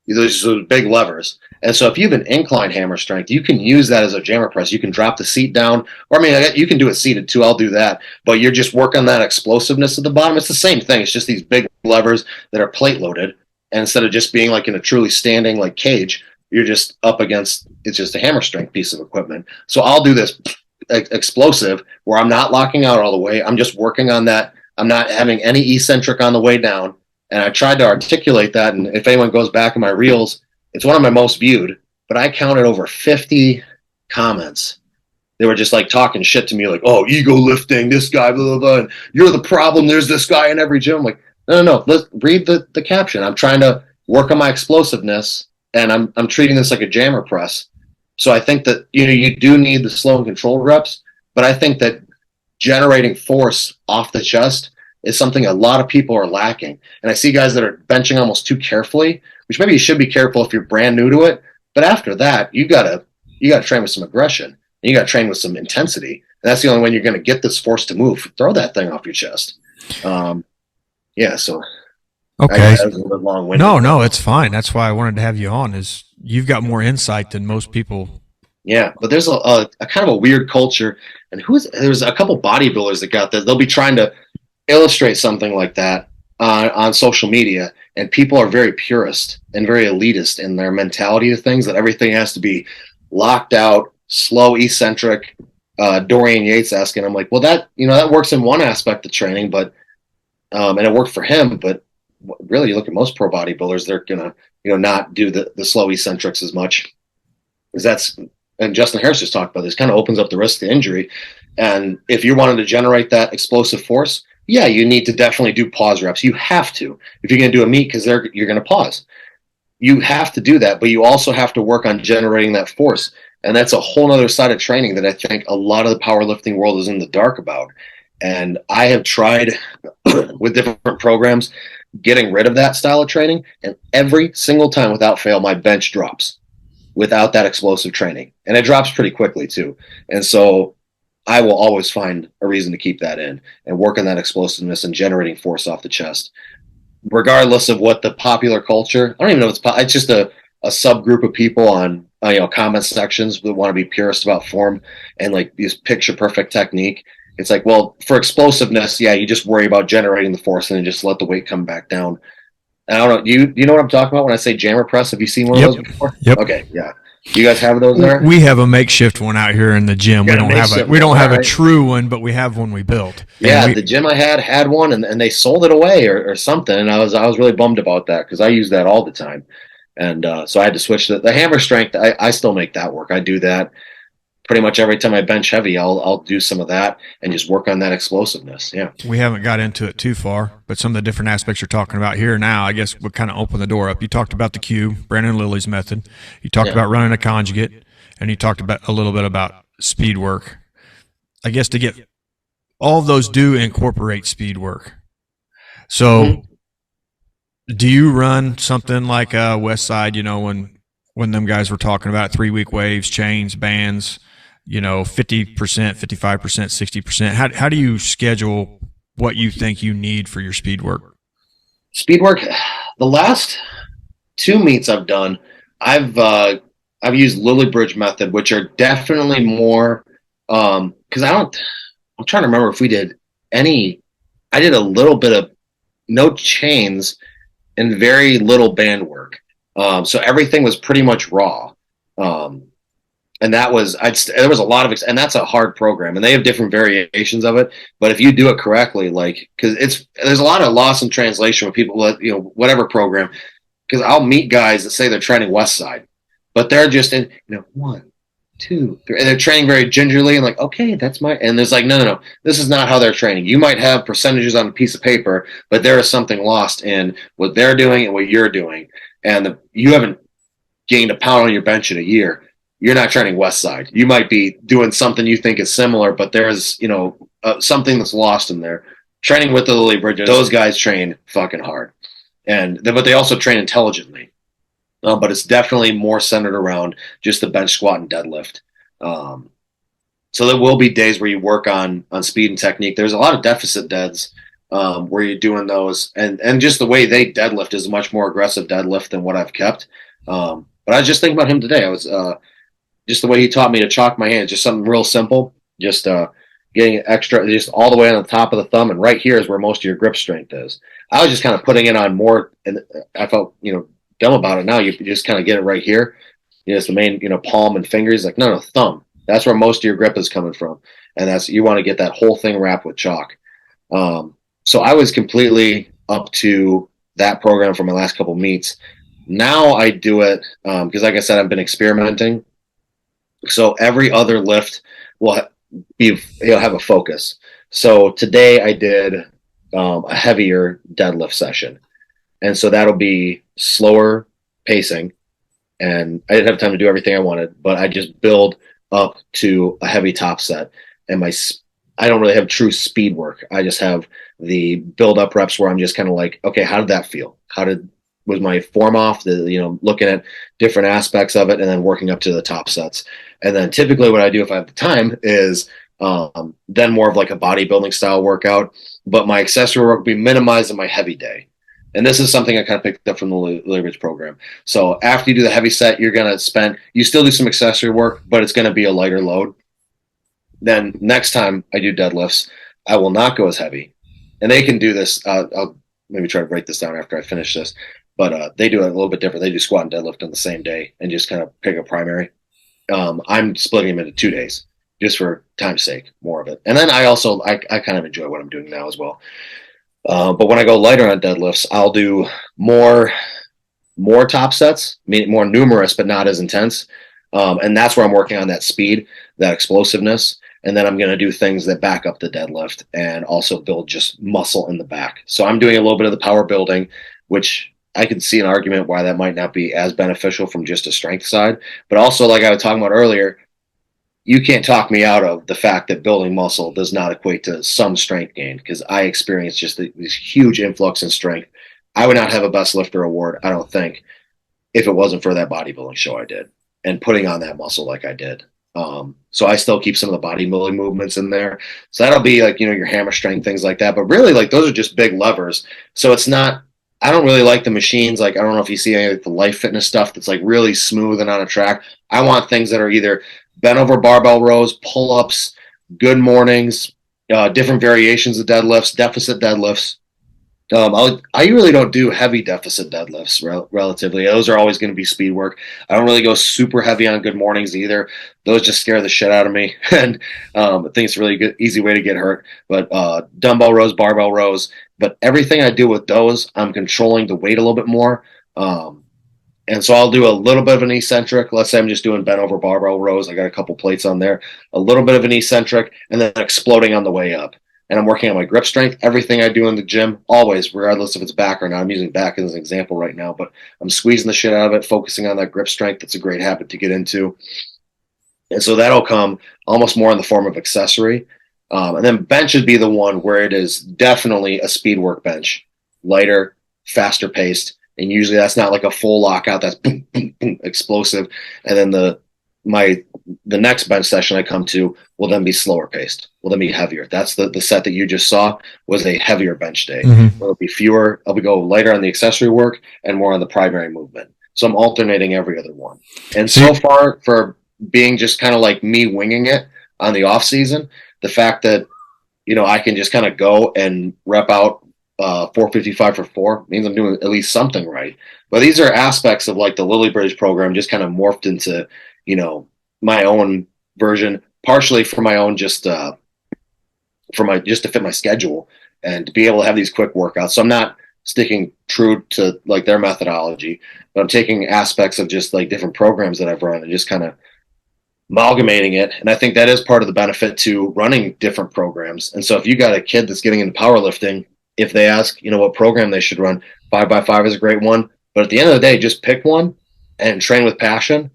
Those big levers. And so if you have an incline hammer strength, you can use that as a jammer press. You can drop the seat down, or you can do it seated too. I'll do that. But you're just working on that explosiveness at the bottom. It's the same thing. It's just these big levers that are plate loaded. And instead of just being like in a truly standing like cage, you're just up against, it's just a hammer strength piece of equipment. So I'll do this explosive where I'm not locking out all the way. I'm just working on that. I'm not having any eccentric on the way down. And I tried to articulate that. And if anyone goes back in my reels, it's one of my most viewed, but I counted over 50 comments. They were just like talking shit to me, like, oh, ego lifting, this guy, blah, blah, blah. And you're the problem. There's this guy in every gym. I'm like, no. Let's read the caption. I'm trying to work on my explosiveness, and I'm treating this like a jammer press. So I think that, you do need the slow and controlled reps, but I think that generating force off the chest is something a lot of people are lacking. And I see guys that are benching almost too carefully, which maybe you should be careful if you're brand new to it. But after that, you gotta train with some aggression. And you gotta train with some intensity. And that's the only way you're gonna get this force to move. Throw that thing off your chest. So okay. I was a little bit long-winded. No, it's fine. That's why I wanted to have you on, is you've got more insight than most people. Yeah, but there's a kind of a weird culture. And there's a couple bodybuilders that got that. They'll be trying to illustrate something like that on social media, and people are very purist and very elitist in their mentality of things, that everything has to be locked out, slow, eccentric, Dorian Yates-esque. And I'm like, well, that works in one aspect of training, but and it worked for him, but really you look at most pro bodybuilders, they're gonna not do the slow eccentrics as much, because and Justin Harris just talked about this, kind of opens up the risk to injury. And if you wanted to generate that explosive force, yeah, you need to definitely do pause reps. You have to, if you're going to do a meet, because you're going to pause. You have to do that, but you also have to work on generating that force. And that's a whole other side of training that I think a lot of the powerlifting world is in the dark about. And I have tried with different programs getting rid of that style of training, and every single time without fail, my bench drops without that explosive training. And it drops pretty quickly too. And so I will always find a reason to keep that in and work on that explosiveness and generating force off the chest. regardless of what the popular culture, I don't even know if it's just a subgroup of people on comment sections that want to be purist about form and like this picture perfect technique. It's like, well, for explosiveness, yeah, you just worry about generating the force and then just let the weight come back down. And I don't know, you know what I'm talking about when I say jammer press? Have you seen one of those before? Yep. Okay, yeah. You guys have those there? We have a makeshift one out here in the gym. We don't have a true one, but we have one we built. Yeah, the gym I had one, and they sold it away or something, and I was really bummed about that because I use that all the time, and so I had to switch the hammer strength. I still make that work. I do that pretty much every time I bench heavy. I'll do some of that and just work on that explosiveness. Yeah, we haven't got into it too far, but some of the different aspects you're talking about here now, I guess we'll kind of open the door up. You talked about the cube, Brandon Lilly's method. You talked about running a conjugate, and you talked about a little bit about speed work. I guess to get all of those do incorporate speed work. So do you run something like West Side, when them guys were talking about 3-week waves, chains, bands, 50%, 55%, 60%? How do you schedule what you think you need for your speed work? Speed work, the last 2 meets I've done, I've used Lilly Bridge method, which are definitely more because I'm trying to remember if we did I did a little bit of no chains and very little band work. So everything was pretty much raw. And that was, there was a lot of, and that's a hard program and they have different variations of it. But if you do it correctly, cause there's a lot of loss in translation with people, whatever program, cause I'll meet guys that say they're training West Side, but they're just in, 1, 2, 3, and they're training very gingerly and okay, that's and there's no, this is not how they're training. You might have percentages on a piece of paper, but there is something lost in what they're doing and what you're doing. And you haven't gained a pound on your bench in a year. You're not training West Side. You might be doing something you think is similar, but there's, something that's lost in there. Training with the Lilly Bridges, those guys train fucking hard. But they also train intelligently. But it's definitely more centered around just the bench squat and deadlift. So there will be days where you work on speed and technique. There's a lot of deficit deads where you're doing those. And just the way they deadlift is a much more aggressive deadlift than what I've kept. But I was just thinking about him today. I was just the way he taught me to chalk my hands, just something real simple, just getting extra, just all the way on the top of the thumb. And right here is where most of your grip strength is. I was just kind of putting it on more, and I felt, dumb about it now. You just kind of get it right here. It's the main, palm and fingers. No, thumb. That's where most of your grip is coming from. And you want to get that whole thing wrapped with chalk. So I was completely up to that program for my last couple meets. Now I do it because, like I said, I've been experimenting. So every other lift will have a focus. So today I did a heavier deadlift session. And so that'll be slower pacing. And I didn't have time to do everything I wanted, but I just build up to a heavy top set. And I don't really have true speed work. I just have the build up reps where I'm just kind of okay, how did that feel? Was my form off? Looking at different aspects of it and then working up to the top sets. And then typically what I do if I have the time is then more of a bodybuilding style workout. But my accessory work will be minimized in my heavy day. And this is something I kind of picked up from the Lilly Bridge program. So after you do the heavy set, you're going to you still do some accessory work, but it's going to be a lighter load. Then next time I do deadlifts, I will not go as heavy. And they can do this. I'll maybe try to break this down after I finish this. But they do it a little bit different. They do squat and deadlift on the same day and just kind of pick a primary. I'm splitting them into 2 days just for time's sake, more of it. And then I kind of enjoy what I'm doing now as well. But when I go lighter on deadlifts, I'll do more top sets, more numerous, but not as intense. And that's where I'm working on that speed, that explosiveness. And then I'm going to do things that back up the deadlift and also build just muscle in the back. So I'm doing a little bit of the power building, which I could see an argument why that might not be as beneficial from just a strength side. But also, like I was talking about earlier, you can't talk me out of the fact that building muscle does not equate to some strength gain, because I experienced just this huge influx in strength. I would not have a best lifter award, I don't think, if it wasn't for that bodybuilding show I did and putting on that muscle like I did. So I still keep some of the bodybuilding movements in there. So that'll be your hammer strength, things like that. But really, those are just big levers. So it's not, I don't really like the machines. Like, I don't know if you see any of the Life Fitness stuff that's like really smooth and on a track. I want things that are either bent over barbell rows, pull ups, good mornings, different variations of deadlifts, deficit deadlifts. I really don't do heavy deficit deadlifts relatively. Those are always going to be speed work. I don't really go super heavy on good mornings either. Those just scare the shit out of me. And I think it's a really good, easy way to get hurt. But dumbbell rows, barbell rows. But everything I do with those, I'm controlling the weight a little bit more. And so I'll do a little bit of an eccentric. Let's say I'm just doing bent over barbell rows. I got a couple plates on there. A little bit of an eccentric, and then exploding on the way up. And I'm working on my grip strength. Everything I do in the gym, always, regardless if it's back or not. I'm using back as an example right now, but I'm squeezing the shit out of it, focusing on that grip strength. That's a great habit to get into. And so that'll come almost more in the form of accessory. And then bench would be the one where it is definitely a speed work bench, lighter, faster paced. And usually that's not like a full lockout that's boom, boom, boom, explosive. And then the next bench session I come to will then be slower paced, will then be heavier. That's the set that you just saw was a heavier bench day. It'll be fewer. I'll go lighter on the accessory work and more on the primary movement. So I'm alternating every other one. And so far, for being just kind of like me winging it on the off season, the fact that, I can just kind of go and rep out 455 for 4 means I'm doing at least something right. But these are aspects of like the Lily Bridge program just kind of morphed into, my own version, partially for my own just to fit my schedule and to be able to have these quick workouts. So I'm not sticking true to like their methodology, but I'm taking aspects of just like different programs that I've run and just kind of amalgamating it. And I think that is part of the benefit to running different programs. And so if you got a kid that's getting into powerlifting, if they ask, what program they should run, 5x5 is a great one. But at the end of the day, just pick one and train with passion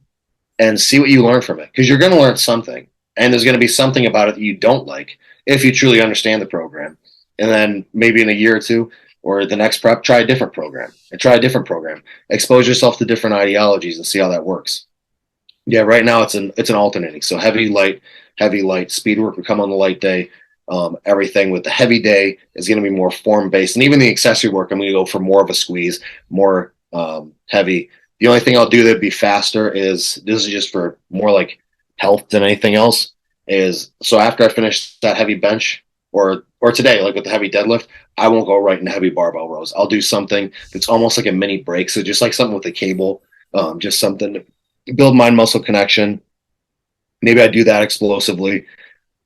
and see what you learn from it. Because you're going to learn something. And there's going to be something about it that you don't like if you truly understand the program. And then maybe in a year or two or the next prep, try a different program and try a different program. Expose yourself to different ideologies and see how that works. Yeah, right now it's an alternating. So heavy, light, speed work will come on the light day. Everything with the heavy day is going to be more form based, and even the accessory work, I'm going to go for more of a squeeze, more heavy. The only thing I'll do that'd be faster this is just for more like health than anything else. Is so after I finish that heavy bench or today, like with the heavy deadlift, I won't go right into heavy barbell rows. I'll do something that's almost like a mini break. So just like something with a cable, just something to build mind muscle connection. Maybe I do that explosively.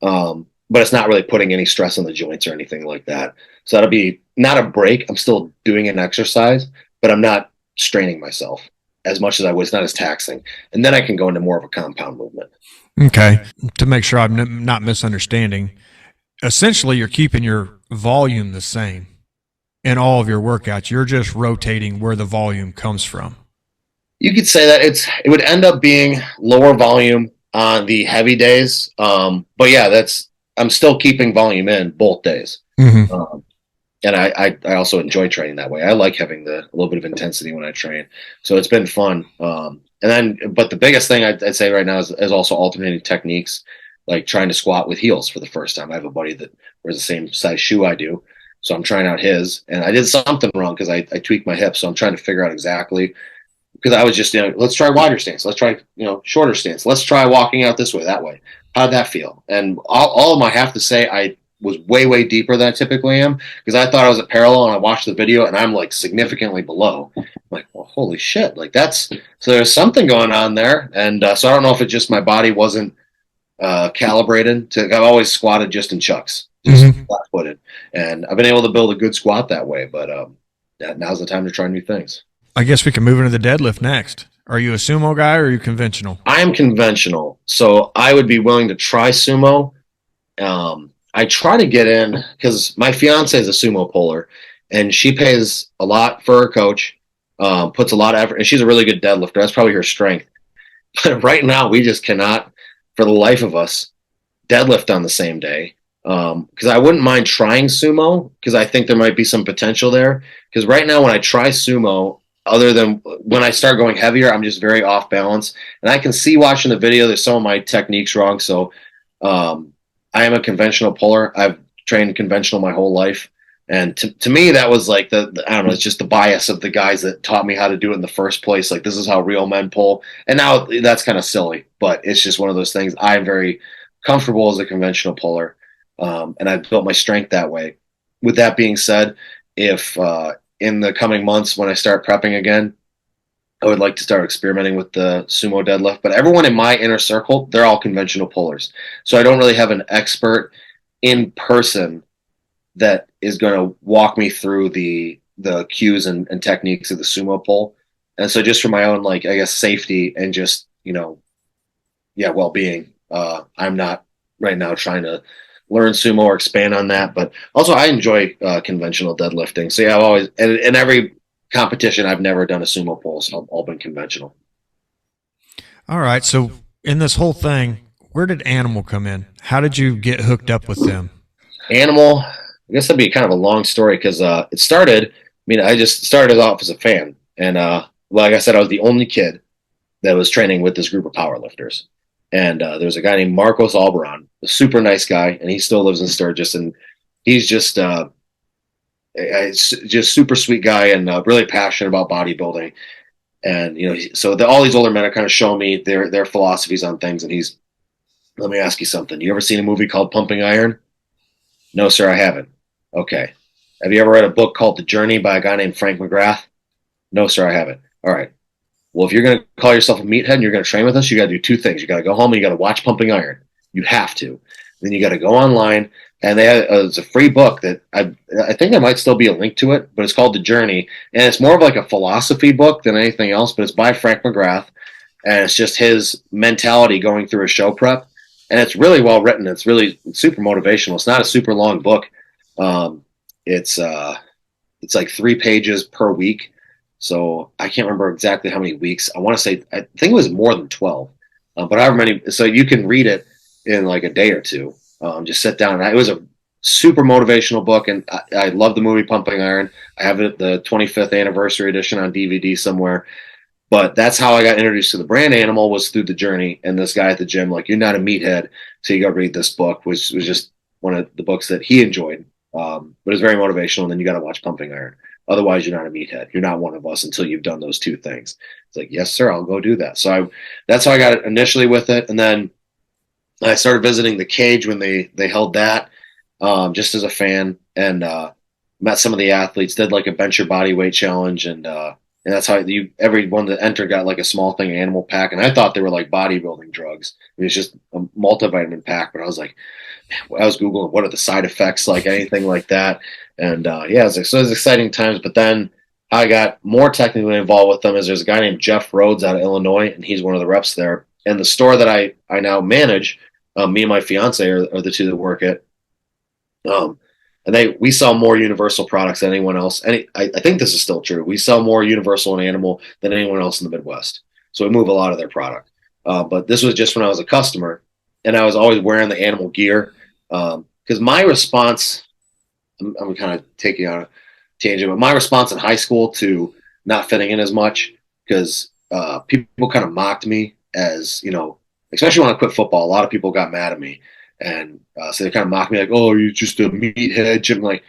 But it's not really putting any stress on the joints or anything like that. So that'll be not a break. I'm still doing an exercise, but I'm not straining myself as much as I was, not as taxing. And then I can go into more of a compound movement. Okay. To make sure I'm not misunderstanding, essentially you're keeping your volume the same in all of your workouts. You're just rotating where the volume comes from. You could say that it would end up being lower volume on the heavy days. But yeah, I'm still keeping volume in both days. Mm-hmm. And I also enjoy training that way. I like having a little bit of intensity when I train. So it's been fun. But the biggest thing I'd say right now is also alternating techniques, like trying to squat with heels for the first time. I have a buddy that wears the same size shoe I do. So I'm trying out his, and I did something wrong because I tweaked my hip. So I'm trying to figure out exactly, because I was just, let's try wider stance. Let's try, shorter stance. Let's try walking out this way, that way. How'd that feel? And all of them, I have to say, I was way, way deeper than I typically am, because I thought I was at parallel, and I watched the video and I'm like significantly below. I'm like, well, holy shit. Like so there's something going on there. And so I don't know if it's just my body wasn't calibrated I've always squatted just in chucks, just flat footed. And I've been able to build a good squat that way, but now's the time to try new things. I guess we can move into the deadlift next. Are you a sumo guy or are you conventional? I am conventional. So I would be willing to try sumo. I try to get in because my fiance is a sumo puller, and she pays a lot for her coach, puts a lot of effort, and she's a really good deadlifter. That's probably her strength. But right now, we just cannot, for the life of us, deadlift on the same day. Because I wouldn't mind trying sumo, because I think there might be some potential there. Because right now, when I try sumo, other than when I start going heavier, I'm just very off balance. And I can see watching the video, there's some of my techniques wrong. So I am a conventional puller. I've trained conventional my whole life. And to me, that was like I don't know, it's just the bias of the guys that taught me how to do it in the first place. Like, this is how real men pull. And now that's kind of silly, but it's just one of those things. I'm very comfortable as a conventional puller. And I've built my strength that way. With that being said, if in the coming months when I start prepping again, I would like to start experimenting with the sumo deadlift. But everyone in my inner circle, they're all conventional pullers. So I don't really have an expert in person that is going to walk me through the cues and techniques of the sumo pull. And so just for my own, like, I guess, safety and just, well-being, I'm not right now trying to learn sumo or expand on that. But also I enjoy conventional deadlifting. So yeah, I've always, and in every competition, I've never done a sumo pull. So I've all been conventional. All right. So in this whole thing, where did Animal come in? How did you get hooked up with them? Animal, I guess that'd be kind of a long story because it started. I just started off as a fan, and like I said, I was the only kid that was training with this group of powerlifters. And there was a guy named Marcos Albaran, a super nice guy, and he still lives in Sturgis, and he's just super sweet guy and really passionate about bodybuilding. And so all these older men are kind of showing me their philosophies on things. And let me ask you something. You ever seen a movie called Pumping Iron? No, sir, I haven't. Okay. Have you ever read a book called The Journey by a guy named Frank McGrath? No, sir, I haven't. All right. Well, if you're going to call yourself a meathead and you're going to train with us, you got to do two things. You got to go home and you got to watch Pumping Iron. You have to. Then you got to go online, and it's a free book that I think there might still be a link to it, but it's called The Journey, and it's more of like a philosophy book than anything else. But it's by Frank McGrath, and it's just his mentality going through a show prep, and it's really well written. It's super motivational. It's not a super long book. It's like 3 pages per week. So I can't remember exactly how many weeks. I think it was more than 12, but however many. So you can read it in like a day or two. Just sit down. It was a super motivational book, and I love the movie Pumping Iron. I have it, the 25th anniversary edition, on DVD somewhere. But that's how I got introduced to the brand Animal, was through The Journey. And this guy at the gym, like, you're not a meathead, so you got to read this book, which was just one of the books that he enjoyed. But it's very motivational, and then you got to watch Pumping Iron. Otherwise, you're not a meathead. You're not one of us until you've done those two things. It's like, yes, sir, I'll go do that. So that's how I got it initially with it. And then I started visiting the cage when they held that, just as a fan, and met some of the athletes, did like a bench your body weight challenge. And that's how everyone that entered got like a small thing, Animal pack. And I thought they were like bodybuilding drugs. It was just a multivitamin pack. But I was like, I was Googling what are the side effects, like anything like that. And so it was exciting times. But then I got more technically involved with them is there's a guy named Jeff Rhodes out of Illinois, and he's one of the reps there. And the store that I now manage, me and my fiance are the two that work it. And we sell more Universal products than anyone else. And I think this is still true. We sell more Universal and Animal than anyone else in the Midwest. So we move a lot of their product. But this was just when I was a customer, and I was always wearing the Animal gear. Because my response, I'm kind of taking on a tangent, but my response in high school to not fitting in as much, because people kind of mocked me as, especially when I quit football, a lot of people got mad at me. And so they kind of mocked me like, oh, you're just a meathead. I'm like,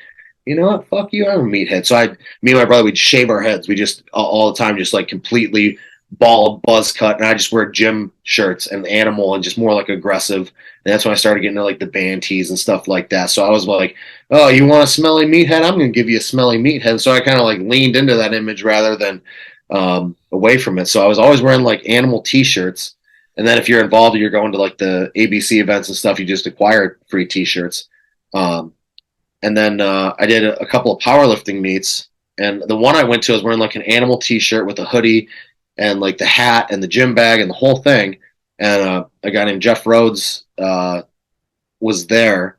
you know what? Fuck you. I'm a meathead. So me and my brother, we'd shave our heads. We just all the time, just like completely bald, buzz cut. And I just wear gym shirts and Animal and just more like aggressive. And that's when I started getting into like the band tees and stuff like that. So I was like, oh, you want a smelly meathead? I'm going to give you a smelly meathead. So I kind of like leaned into that image rather than away from it. So I was always wearing like Animal t-shirts. And then if you're involved, you're going to like the ABC events and stuff, you just acquired free t-shirts. And then I did a couple of powerlifting meets. And the one I went to, I was wearing like an Animal t-shirt with a hoodie and like the hat and the gym bag and the whole thing. And a guy named Jeff Rhodes was there.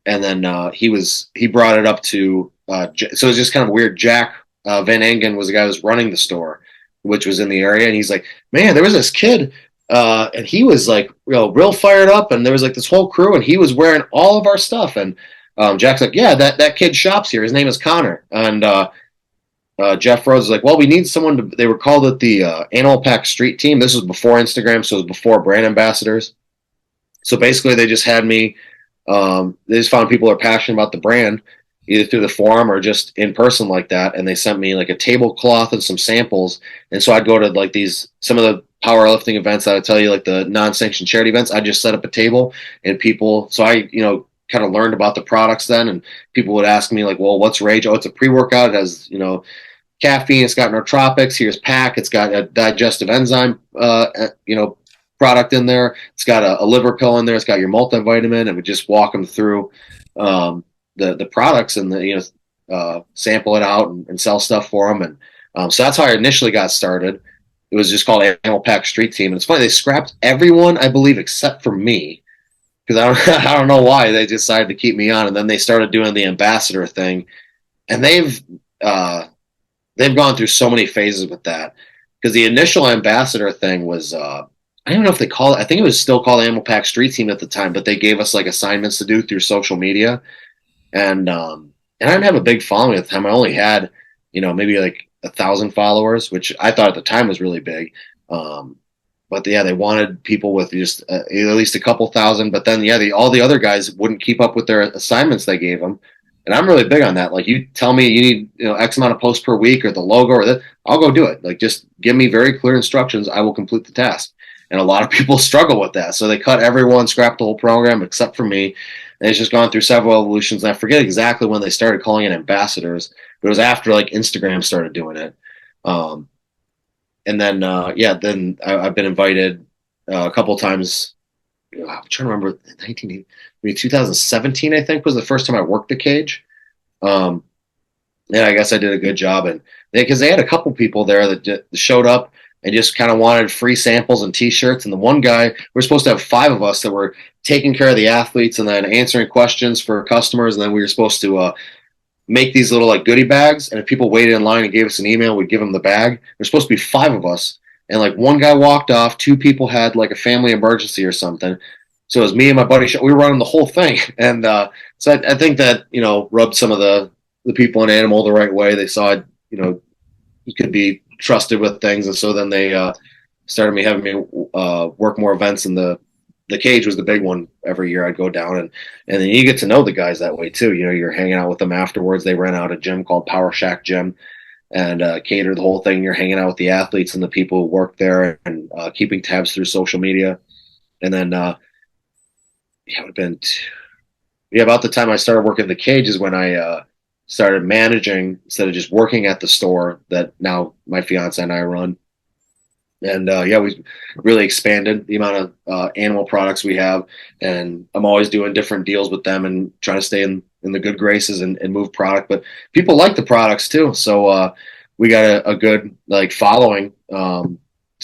And then he brought it up to, so it was just kind of weird. Jack Van Engen was the guy who was running the store, which was in the area. And he's like, man, there was this kid. And he was like, real fired up. And there was like this whole crew, and he was wearing all of our stuff. And Jack's like, yeah, that kid shops here. His name is Connor. And Jeff Rhodes was like, well, we need someone they were called it the Animal Pack Street Team. This was before Instagram, so it was before brand ambassadors. So basically they just had me, they just found people who are passionate about the brand. either through the forum or just in person like that. And they sent me like a tablecloth and some samples. And so I'd go to like some of the powerlifting events that I tell you, like the non-sanctioned charity events. I just set up a table and people, so I, kind of learned about the products then. And people would ask me like, well, what's Rage? Oh, it's a pre-workout. It has, caffeine. It's got nootropics. Here's Pack. It's got a digestive enzyme, product in there. It's got a liver pill in there. It's got your multivitamin, and we just walk them through the products and sample it out and sell stuff for them. And so that's how I initially got started. It was just called Animal Pack Street Team. And it's funny, they scrapped everyone, I believe, except for me, because I don't know why they decided to keep me on. And then they started doing the ambassador thing, and they've gone through so many phases with that, because the initial ambassador thing was I don't know if they call it. I think it was still called Animal Pack Street Team at the time, but they gave us like assignments to do through social media, and I didn't have a big following at the time. I only had maybe like 1,000 followers, which I thought at the time was really big. But yeah, they wanted people with just at least a couple thousand. But then all the other guys wouldn't keep up with their assignments they gave them. And I'm really big on that. Like, you tell me you need X amount of posts per week or the logo or that, I'll go do it. Like, just give me very clear instructions. I will complete the task. And a lot of people struggle with that. So they cut everyone, scrapped the whole program except for me. And it's just gone through several evolutions. And I forget exactly when they started calling it ambassadors, but it was after like Instagram started doing it. And then, then I've been invited a couple of times. I'm trying to remember, 2017, I think, was the first time I worked the cage. And I guess I did a good job. And because they had a couple people there that showed up and just kind of wanted free samples and T-shirts. And the one guy, we're supposed to have 5 of us that were taking care of the athletes and then answering questions for customers. And then we were supposed to make these little like goodie bags. And if people waited in line and gave us an email, we'd give them the bag. There's supposed to be 5 of us. And like one guy walked off, 2 people had like a family emergency or something. So it was me and my buddy. We were running the whole thing. And so I think that, rubbed some of the people in Animal the right way. They saw, you could be trusted with things. And so then they started having me work more events. And the cage was the big one every year. I'd go down and then you get to know the guys that way too. You're hanging out with them afterwards. They rent out a gym called Power Shack Gym and cater the whole thing. You're hanging out with the athletes and the people who work there and keeping tabs through social media. And then it would have been about the time I started working at the cage is when I started managing instead of just working at the store that now my fiance and I run. And we really expanded the amount of animal products we have, and I'm always doing different deals with them and trying to stay in the good graces and move product. But people like the products too, so we got a good like following. So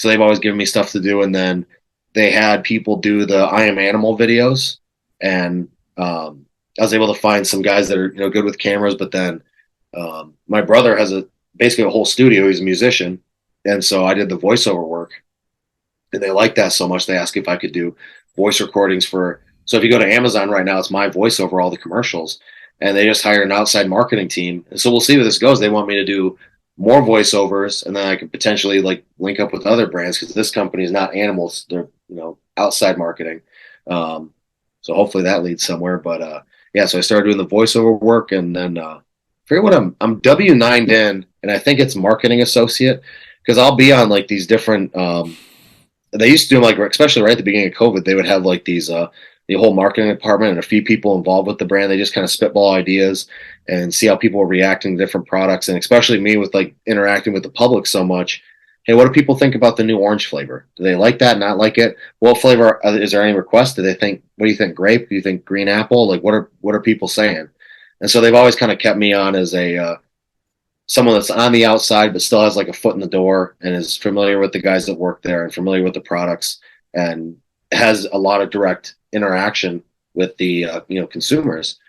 they've always given me stuff to do, and then they had people do the I Am Animal videos, and I was able to find some guys that are good with cameras. But then my brother has basically a whole studio. He's a musician. And so I did the voiceover work, and they liked that so much. They asked if I could do voice recordings so if you go to Amazon right now, it's my voice over all the commercials, and they just hired an outside marketing team. And so we'll see where this goes. They want me to do more voiceovers, and then I could potentially like link up with other brands, because this company is not animals. They're, outside marketing. So hopefully that leads somewhere. But so I started doing the voiceover work, and then I forget what I'm W-9'd in, and I think it's marketing associate. Because I'll be on like these different, they used to do like, especially right at the beginning of COVID, they would have like these, the whole marketing department and a few people involved with the brand. They just kind of spitball ideas and see how people are reacting to different products. And especially me with like interacting with the public so much. Hey, what do people think about the new orange flavor? Do they like that? Not like it? What flavor? Is there any requests? What do you think? Grape? Do you think green apple? Like what are people saying? And so they've always kind of kept me on as someone that's on the outside but still has like a foot in the door and is familiar with the guys that work there and familiar with the products and has a lot of direct interaction with the consumers.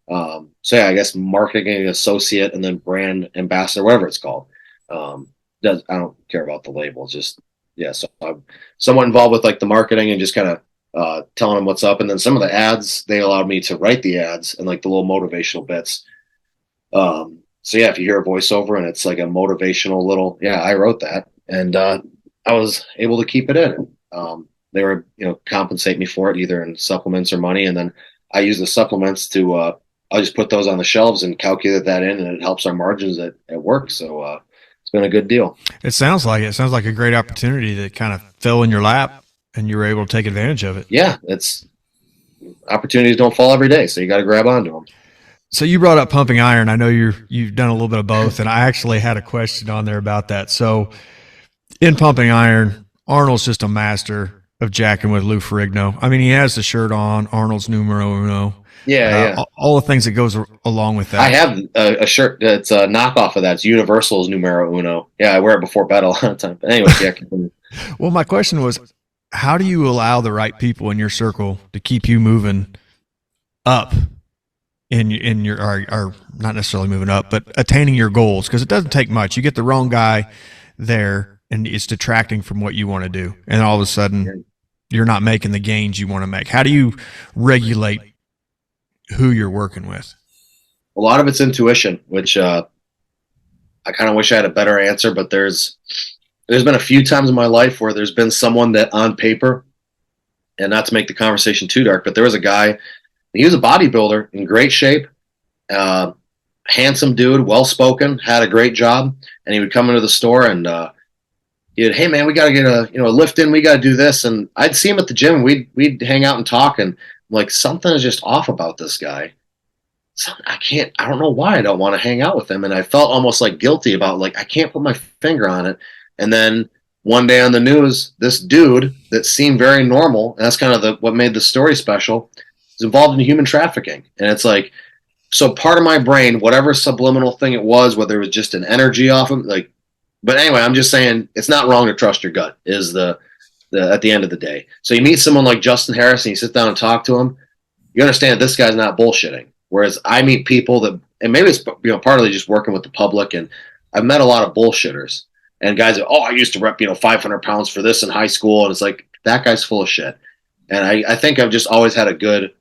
I guess marketing associate and then brand ambassador, whatever it's called. I don't care about the label. So I'm somewhat involved with like the marketing and just kind of telling them what's up. And then some of the ads, they allowed me to write the ads and like the little motivational bits. If you hear a voiceover and it's like a motivational little, I wrote that, and I was able to keep it in. They were, compensate me for it either in supplements or money. And then I use the supplements to I'll just put those on the shelves and calculate that in, and it helps our margins at work. So it's been a good deal. It sounds like a great opportunity that kind of fell in your lap and you were able to take advantage of it. Yeah, opportunities don't fall every day, so you got to grab onto them. So you brought up pumping iron. I know you've done a little bit of both, and I actually had a question on there about that. So in pumping iron, Arnold's just a master of jacking with Lou Ferrigno. I mean, he has the shirt on, Arnold's numero uno. Yeah. All the things that goes along with that. I have a shirt that's a knockoff of that. It's Universal's numero uno. Yeah, I wear it before bed a lot of time. But anyway, yeah. Well, my question was, how do you allow the right people in your circle to keep you moving up in your, or not necessarily moving up, but attaining your goals? Because it doesn't take much. You get the wrong guy there, and it's detracting from what you want to do, and all of a sudden, you're not making the gains you want to make. How do you regulate who you're working with? A lot of it's intuition, which I kind of wish I had a better answer, but there's been a few times in my life where there's been someone that on paper, and not to make the conversation too dark, but there was a guy, he was a bodybuilder in great shape, handsome dude, well-spoken, had a great job, and he would come into the store and he'd, hey man, we got to get a lift in, we got to do this. And I'd see him at the gym and we'd hang out and talk, and like, something is just off about this guy. I don't know why I don't want to hang out with him. And I felt almost like guilty about, like, I can't put my finger on it. And then one day on the news, this dude that seemed very normal, and that's kind of what made the story special, is involved in human trafficking. And it's like, so part of my brain, whatever subliminal thing it was, whether it was just an energy off him, like, but anyway, I'm just saying it's not wrong to trust your gut is at the end of the day. So you meet someone like Justin Harris and you sit down and talk to him, you understand this guy's not bullshitting. Whereas I meet people that, and maybe it's partly just working with the public, and I've met a lot of bullshitters and guys that, I used to rep 500 pounds for this in high school, and it's like, that guy's full of shit. And I think I've just always had a good,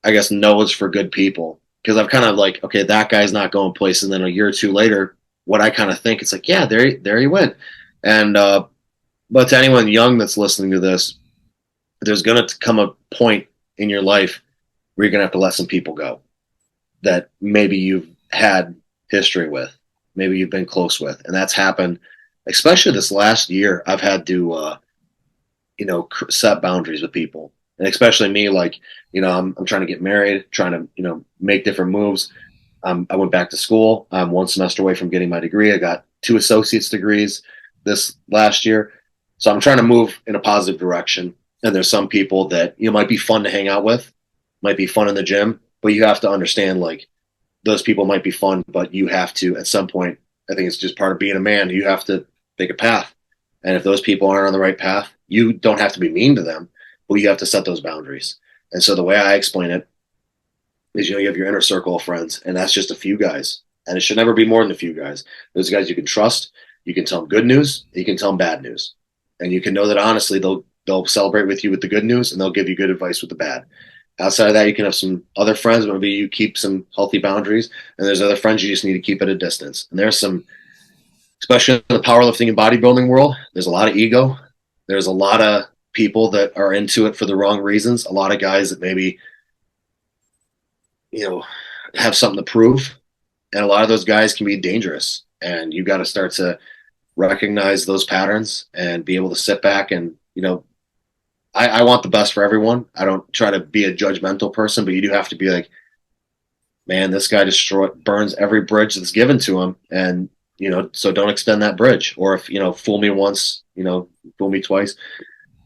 I guess, nose for good people, because I've kind of like, okay, that guy's not going places, and then a year or two later, what I kind of think, it's like, yeah, there he went. And but to anyone young that's listening to this, there's going to come a point in your life where you're going to have to let some people go that maybe you've had history with, maybe you've been close with. And that's happened, especially this last year. I've had to, set boundaries with people. And especially me, like, I'm trying to get married, trying to, make different moves. I went back to school. I'm one semester away from getting my degree. I got 2 associate's degrees this last year. So I'm trying to move in a positive direction. And there's some people that might be fun to hang out with, might be fun in the gym, but you have to understand, like, those people might be fun, but you have to, at some point, I think it's just part of being a man, you have to pick a path. And if those people aren't on the right path, you don't have to be mean to them, but you have to set those boundaries. And so the way I explain it is, you have your inner circle of friends, and that's just a few guys. And it should never be more than a few guys. Those guys you can trust. You can tell them good news. You can tell them bad news. And you can know that, honestly, they'll celebrate with you with the good news, and they'll give you good advice with the bad. Outside of that, you can have some other friends. Maybe you keep some healthy boundaries, and there's other friends you just need to keep at a distance. And there's some, especially in the powerlifting and bodybuilding world, there's a lot of ego. There's a lot of people that are into it for the wrong reasons. A lot of guys that maybe, have something to prove. And a lot of those guys can be dangerous. And you got to start to recognize those patterns and be able to sit back and, I want the best for everyone. I don't try to be a judgmental person, but you do have to be like, man, this guy burns every bridge that's given to him. And, so don't extend that bridge. Or if, fool me once, fool me twice.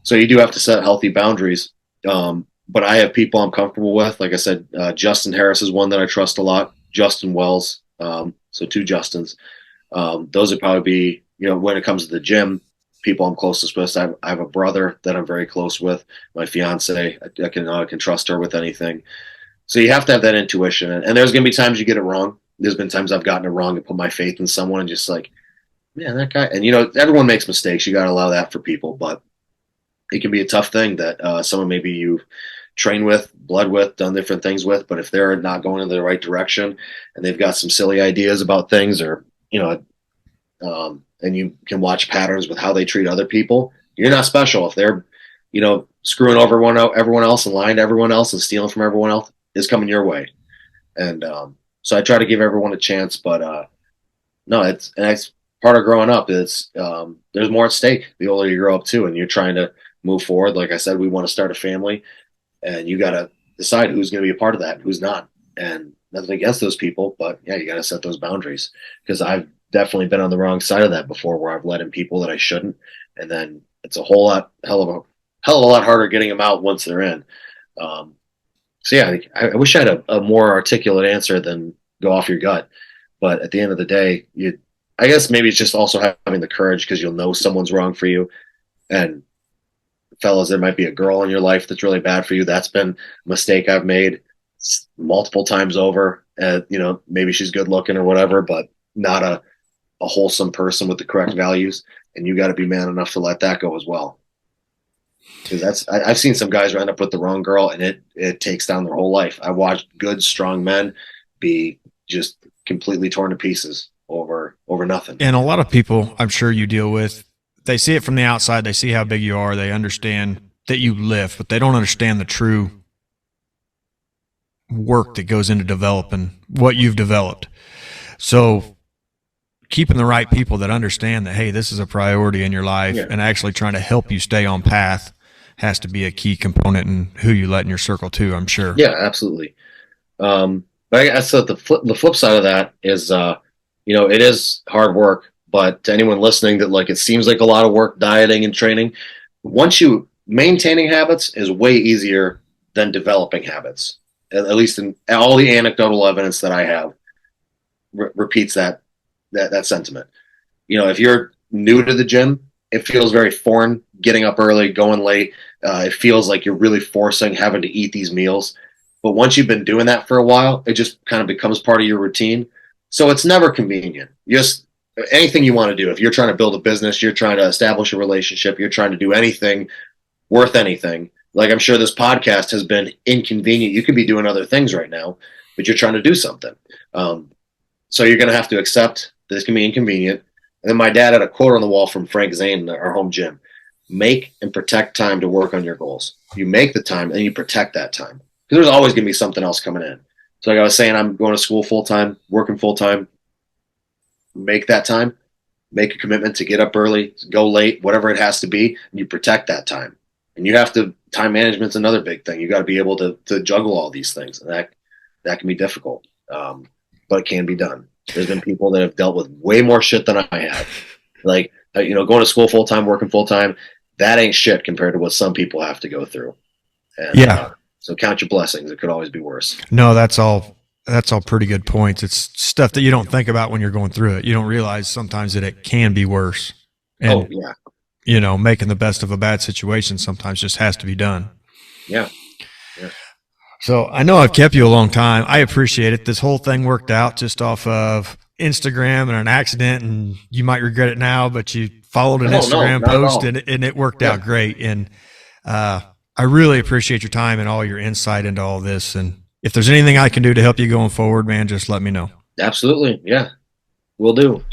So you do have to set healthy boundaries. But I have people I'm comfortable with. Like I said, Justin Harris is one that I trust a lot. Justin Wells. So 2 Justins. Those would probably be, when it comes to the gym, people I'm closest with. I have a brother that I'm very close with. My fiance, I can trust her with anything. So you have to have that intuition. And there's going to be times you get it wrong. There's been times I've gotten it wrong and put my faith in someone and just like, man, that guy. And, everyone makes mistakes. You got to allow that for people. But it can be a tough thing that someone maybe you've trained with, bled with, done different things with. But if they're not going in the right direction and they've got some silly ideas about things, or, and you can watch patterns with how they treat other people, you're not special. If they're, screwing over everyone else and lying to everyone else and stealing from everyone else, is coming your way. And so I try to give everyone a chance, but no, it's part of growing up. It's there's more at stake the older you grow up too, and you're trying to move forward. Like I said, we want to start a family, and you got to decide who's going to be a part of that, and who's not. And nothing against those people, but yeah, you got to set those boundaries, because I've definitely been on the wrong side of that before, where I've let in people that I shouldn't, and then it's a hell of a lot harder getting them out once they're in. So yeah, I wish I had a more articulate answer than go off your gut. But at the end of the day, I guess maybe it's just also having the courage, because you'll know someone's wrong for you. And fellas, there might be a girl in your life that's really bad for you. That's been a mistake I've made multiple times over. Maybe she's good looking or whatever, but not a wholesome person with the correct values. And you got to be man enough to let that go as well. Because I've seen some guys end up with the wrong girl, and it takes down their whole life. I watched good, strong men be just completely torn to pieces over nothing. And a lot of people, I'm sure you deal with, they see it from the outside. They see how big you are. They understand that you lift, but they don't understand the true work that goes into developing what you've developed. So keeping the right people that understand that, hey, this is a priority in your life, and actually trying to help you stay on path has to be a key component in who you let in your circle too, I'm sure. Yeah, absolutely. But I guess the flip side of that is, it is hard work, but to anyone listening that it seems like a lot of work, dieting and training, once you maintaining habits is way easier than developing habits. At least in all the anecdotal evidence that I have repeats that sentiment. If you're new to the gym, it feels very foreign, getting up early, going late. It feels like you're really forcing having to eat these meals. But once you've been doing that for a while, it just kind of becomes part of your routine. So it's never convenient. Just anything you want to do. If you're trying to build a business, you're trying to establish a relationship, you're trying to do anything worth anything. Like, I'm sure this podcast has been inconvenient. You could be doing other things right now, but you're trying to do something. So you're going to have to accept this can be inconvenient. And then my dad had a quote on the wall from Frank Zane in our home gym: make and protect time to work on your goals. You make the time and you protect that time, because there's always going to be something else coming in. So like I was saying, I'm going to school full time, working full time. Make that time, make a commitment to get up early, go late, whatever it has to be, and you protect that time. And you have to, time management's another big thing. You got to be able to juggle all these things. And that can be difficult, but it can be done. There's been people that have dealt with way more shit than I have. Going to school full time, working full time, that ain't shit compared to what some people have to go through. And, so count your blessings. It could always be worse. No, that's all pretty good points. It's stuff that you don't think about when you're going through it. You don't realize sometimes that it can be worse. And, making the best of a bad situation sometimes just has to be done. Yeah. So I know I've kept you a long time. I appreciate it. This whole thing worked out just off of Instagram and an accident, and you might regret it now, but you followed an Instagram post and it worked out great. And I really appreciate your time and all your insight into all this. And if there's anything I can do to help you going forward, man, just let me know. Absolutely. Yeah, will do.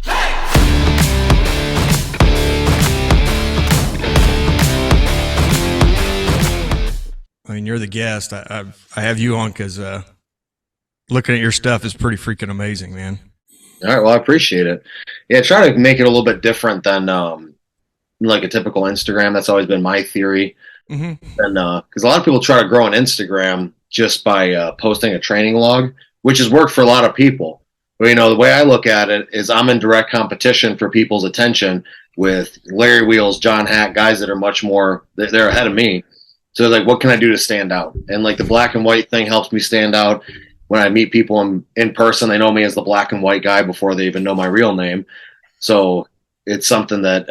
I mean, you're the guest. I have you on because looking at your stuff is pretty freaking amazing, man. All right. Well, I appreciate it. Yeah, try to make it a little bit different than like a typical Instagram. That's always been my theory. Mm-hmm. And because a lot of people try to grow on Instagram just by posting a training log, which has worked for a lot of people. But, the way I look at it is I'm in direct competition for people's attention with Larry Wheels, John Hack, guys that are much more, they're ahead of me. So what can I do to stand out? And the black and white thing helps me stand out. When I meet people in person, they know me as the black and white guy before they even know my real name. So it's something that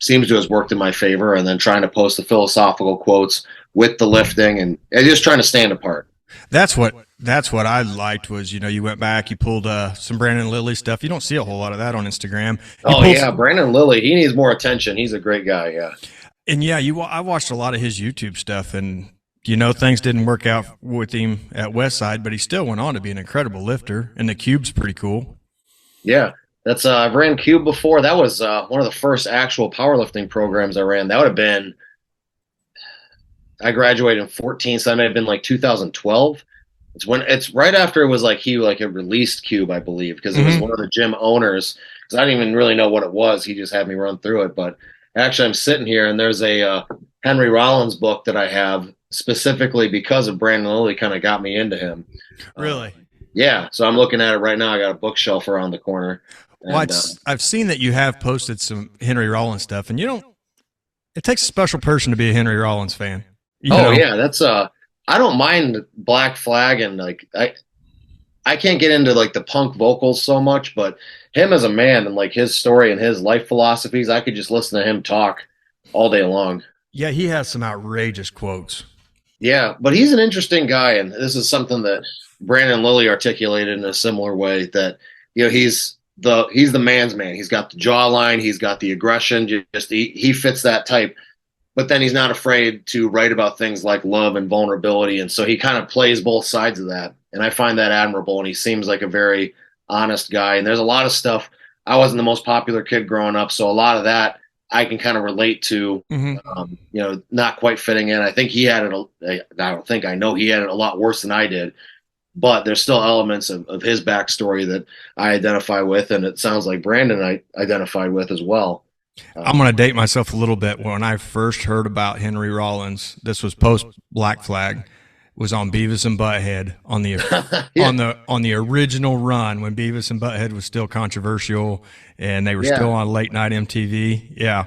seems to have worked in my favor. And then trying to post the philosophical quotes with the lifting and just trying to stand apart. That's what I liked was, you went back, you pulled some Brandon Lilly stuff. You don't see a whole lot of that on Instagram. Brandon Lilly, he needs more attention. He's a great guy. Yeah. And I watched a lot of his YouTube stuff, and things didn't work out with him at Westside, but he still went on to be an incredible lifter, and the cube's pretty cool. Yeah, that's I've ran cube before. That was one of the first actual powerlifting programs I ran. That would have been, I graduated in 14, so that may have been 2012. it's right after it was like he like had released Cube, I believe, because it was one of the gym owners. Because I didn't even really know what it was. He just had me run through it. But actually, I'm sitting here and there's a Henry Rollins book that I have specifically because of Brandon Lilly kind of got me into him. Really? Yeah. So I'm looking at it right now. I got a bookshelf around the corner. Well, I've seen that you have posted some Henry Rollins stuff, and it takes a special person to be a Henry Rollins fan. You know? Yeah, that's I don't mind Black Flag, and like I can't get into like the punk vocals so much, but him as a man and like his story and his life philosophies, I could just listen to him talk all day long. Yeah, he has some outrageous quotes. Yeah, but he's an interesting guy, and this is something that Brandon Lilly articulated in a similar way, that he's the man's man. He's got the jawline, he's got the aggression, just he fits that type. But then he's not afraid to write about things like love and vulnerability, and so he kind of plays both sides of that. And I find that admirable, and he seems like a very honest guy. And there's a lot of stuff. I wasn't the most popular kid growing up, so a lot of that I can kind of relate to, not quite fitting in. I think he had it. I know he had it a lot worse than I did, but there's still elements of his backstory that I identify with, and it sounds like Brandon I identified with as well. I'm going to date myself a little bit. When I first heard about Henry Rollins, this was post Black Flag, was on Beavis and Butthead on the on the original run when Beavis and Butthead was still controversial and they were still on late night MTV. Yeah.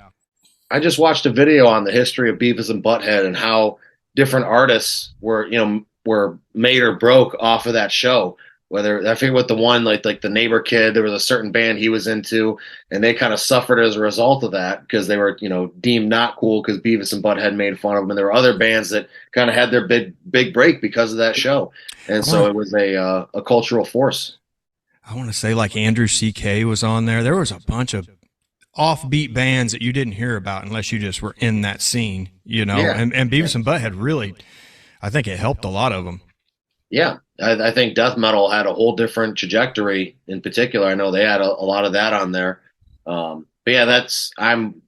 I just watched a video on the history of Beavis and Butthead and how different artists were made or broke off of that show. Whether I forget what the one like the neighbor kid, there was a certain band he was into, and they kind of suffered as a result of that because they were deemed not cool because Beavis and Butthead made fun of them, and there were other bands that kind of had their big break because of that show, and so it was a cultural force. I want to say like Andrew CK was on there. There was a bunch of offbeat bands that you didn't hear about unless you just were in that scene, and Beavis and Butthead really, I think it helped a lot of them. Yeah, I think death metal had a whole different trajectory. In particular, I know they had a lot of that on there. But yeah, I'm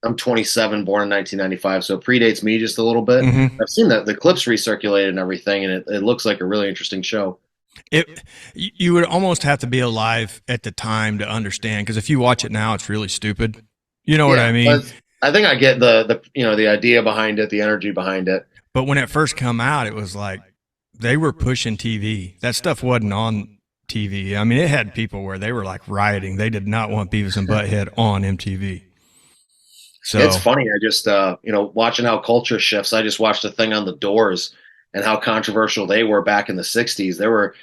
27, born in 1995, so it predates me just a little bit. Mm-hmm. I've seen the clips recirculated and everything, and it looks like a really interesting show. You would almost have to be alive at the time to understand, because if you watch it now, it's really stupid. You know what I mean? I think I get the idea behind it, the energy behind it. But when it first come out, it was like, they were pushing TV. That stuff wasn't on TV. I mean, it had people where they were like rioting. They did not want Beavis and Butthead on MTV. So it's funny. I just, watching how culture shifts. I just watched a thing on the Doors and how controversial they were back in the 60s. There were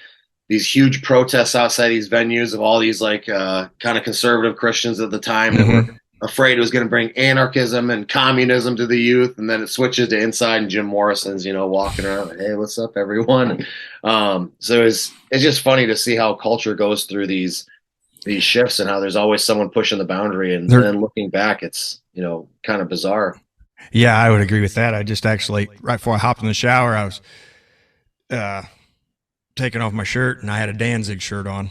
these huge protests outside these venues of all these like kind of conservative Christians at the time that were afraid it was going to bring anarchism and communism to the youth, and then it switches to inside and Jim Morrison's walking around like, hey, what's up everyone. So it's just funny to see how culture goes through these shifts and how there's always someone pushing the boundary, and then looking back it's kind of bizarre. Yeah, I would agree with that. I just actually right before I hopped in the shower, I was taking off my shirt and I had a Danzig shirt on.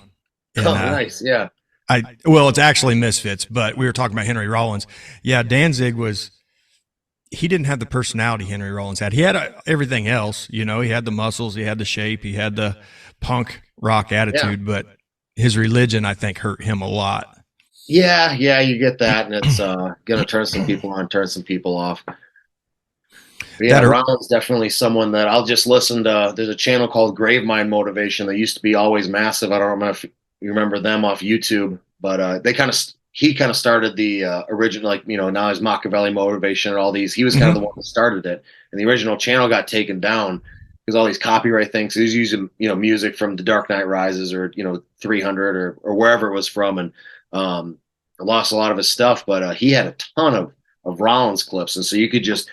And, nice. Yeah. It's actually Misfits, but we were talking about Henry Rollins. Yeah, Danzig he didn't have the personality Henry Rollins had. He had everything else, he had the muscles, he had the shape, he had the punk rock attitude, but his religion, I think, hurt him a lot. Yeah, you get that, and it's going to turn some people on, turn some people off. But yeah, Rollins definitely someone that I'll just listen to. There's a channel called Gravemind Motivation that used to be always massive. I don't know if you remember them off YouTube, but he kind of started the original, now there's Machiavelli Motivation and all these. He was kind of the one that started it, and the original channel got taken down because all these copyright things. He was using music from The Dark Knight Rises or 300 or wherever it was from, and lost a lot of his stuff. But he had a ton of Rollins clips, and so you could just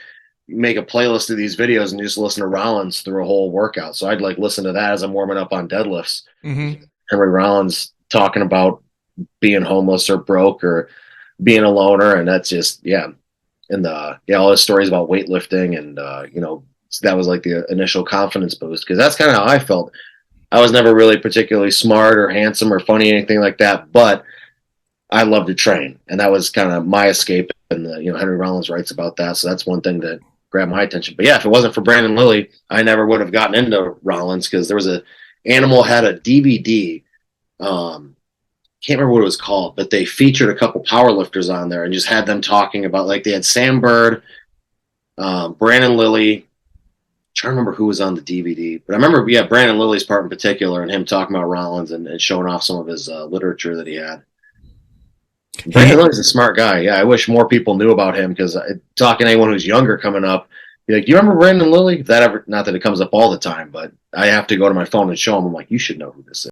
make a playlist of these videos and just listen to Rollins through a whole workout. So I'd listen to that as I'm warming up on deadlifts. Mm-hmm. Henry Rollins talking about being homeless or broke or being a loner, and that's just and all his stories about weightlifting, and that was like the initial confidence boost, because that's kind of how I felt. I was never really particularly smart or handsome or funny, anything like that, but I loved to train, and that was kind of my escape. And Henry Rollins writes about that, so that's one thing that grabbed my attention. But yeah, if it wasn't for Brandon Lilly, I never would have gotten into Rollins, because there was a Animal had a DVD. Can't remember what it was called, but they featured a couple powerlifters on there and just had them talking about, like, they had Sam Bird, Brandon Lilly. I'm trying to remember who was on the DVD, but I remember, yeah, Brandon Lilly's part in particular, and him talking about Rollins and showing off some of his literature that he had. Brandon Lilly's a smart guy. Yeah, I wish more people knew about him, because talking to anyone who's younger coming up, be like, do you remember Brandon Lilly? Not that it comes up all the time, but I have to go to my phone and show him. I'm like, you should know who this is.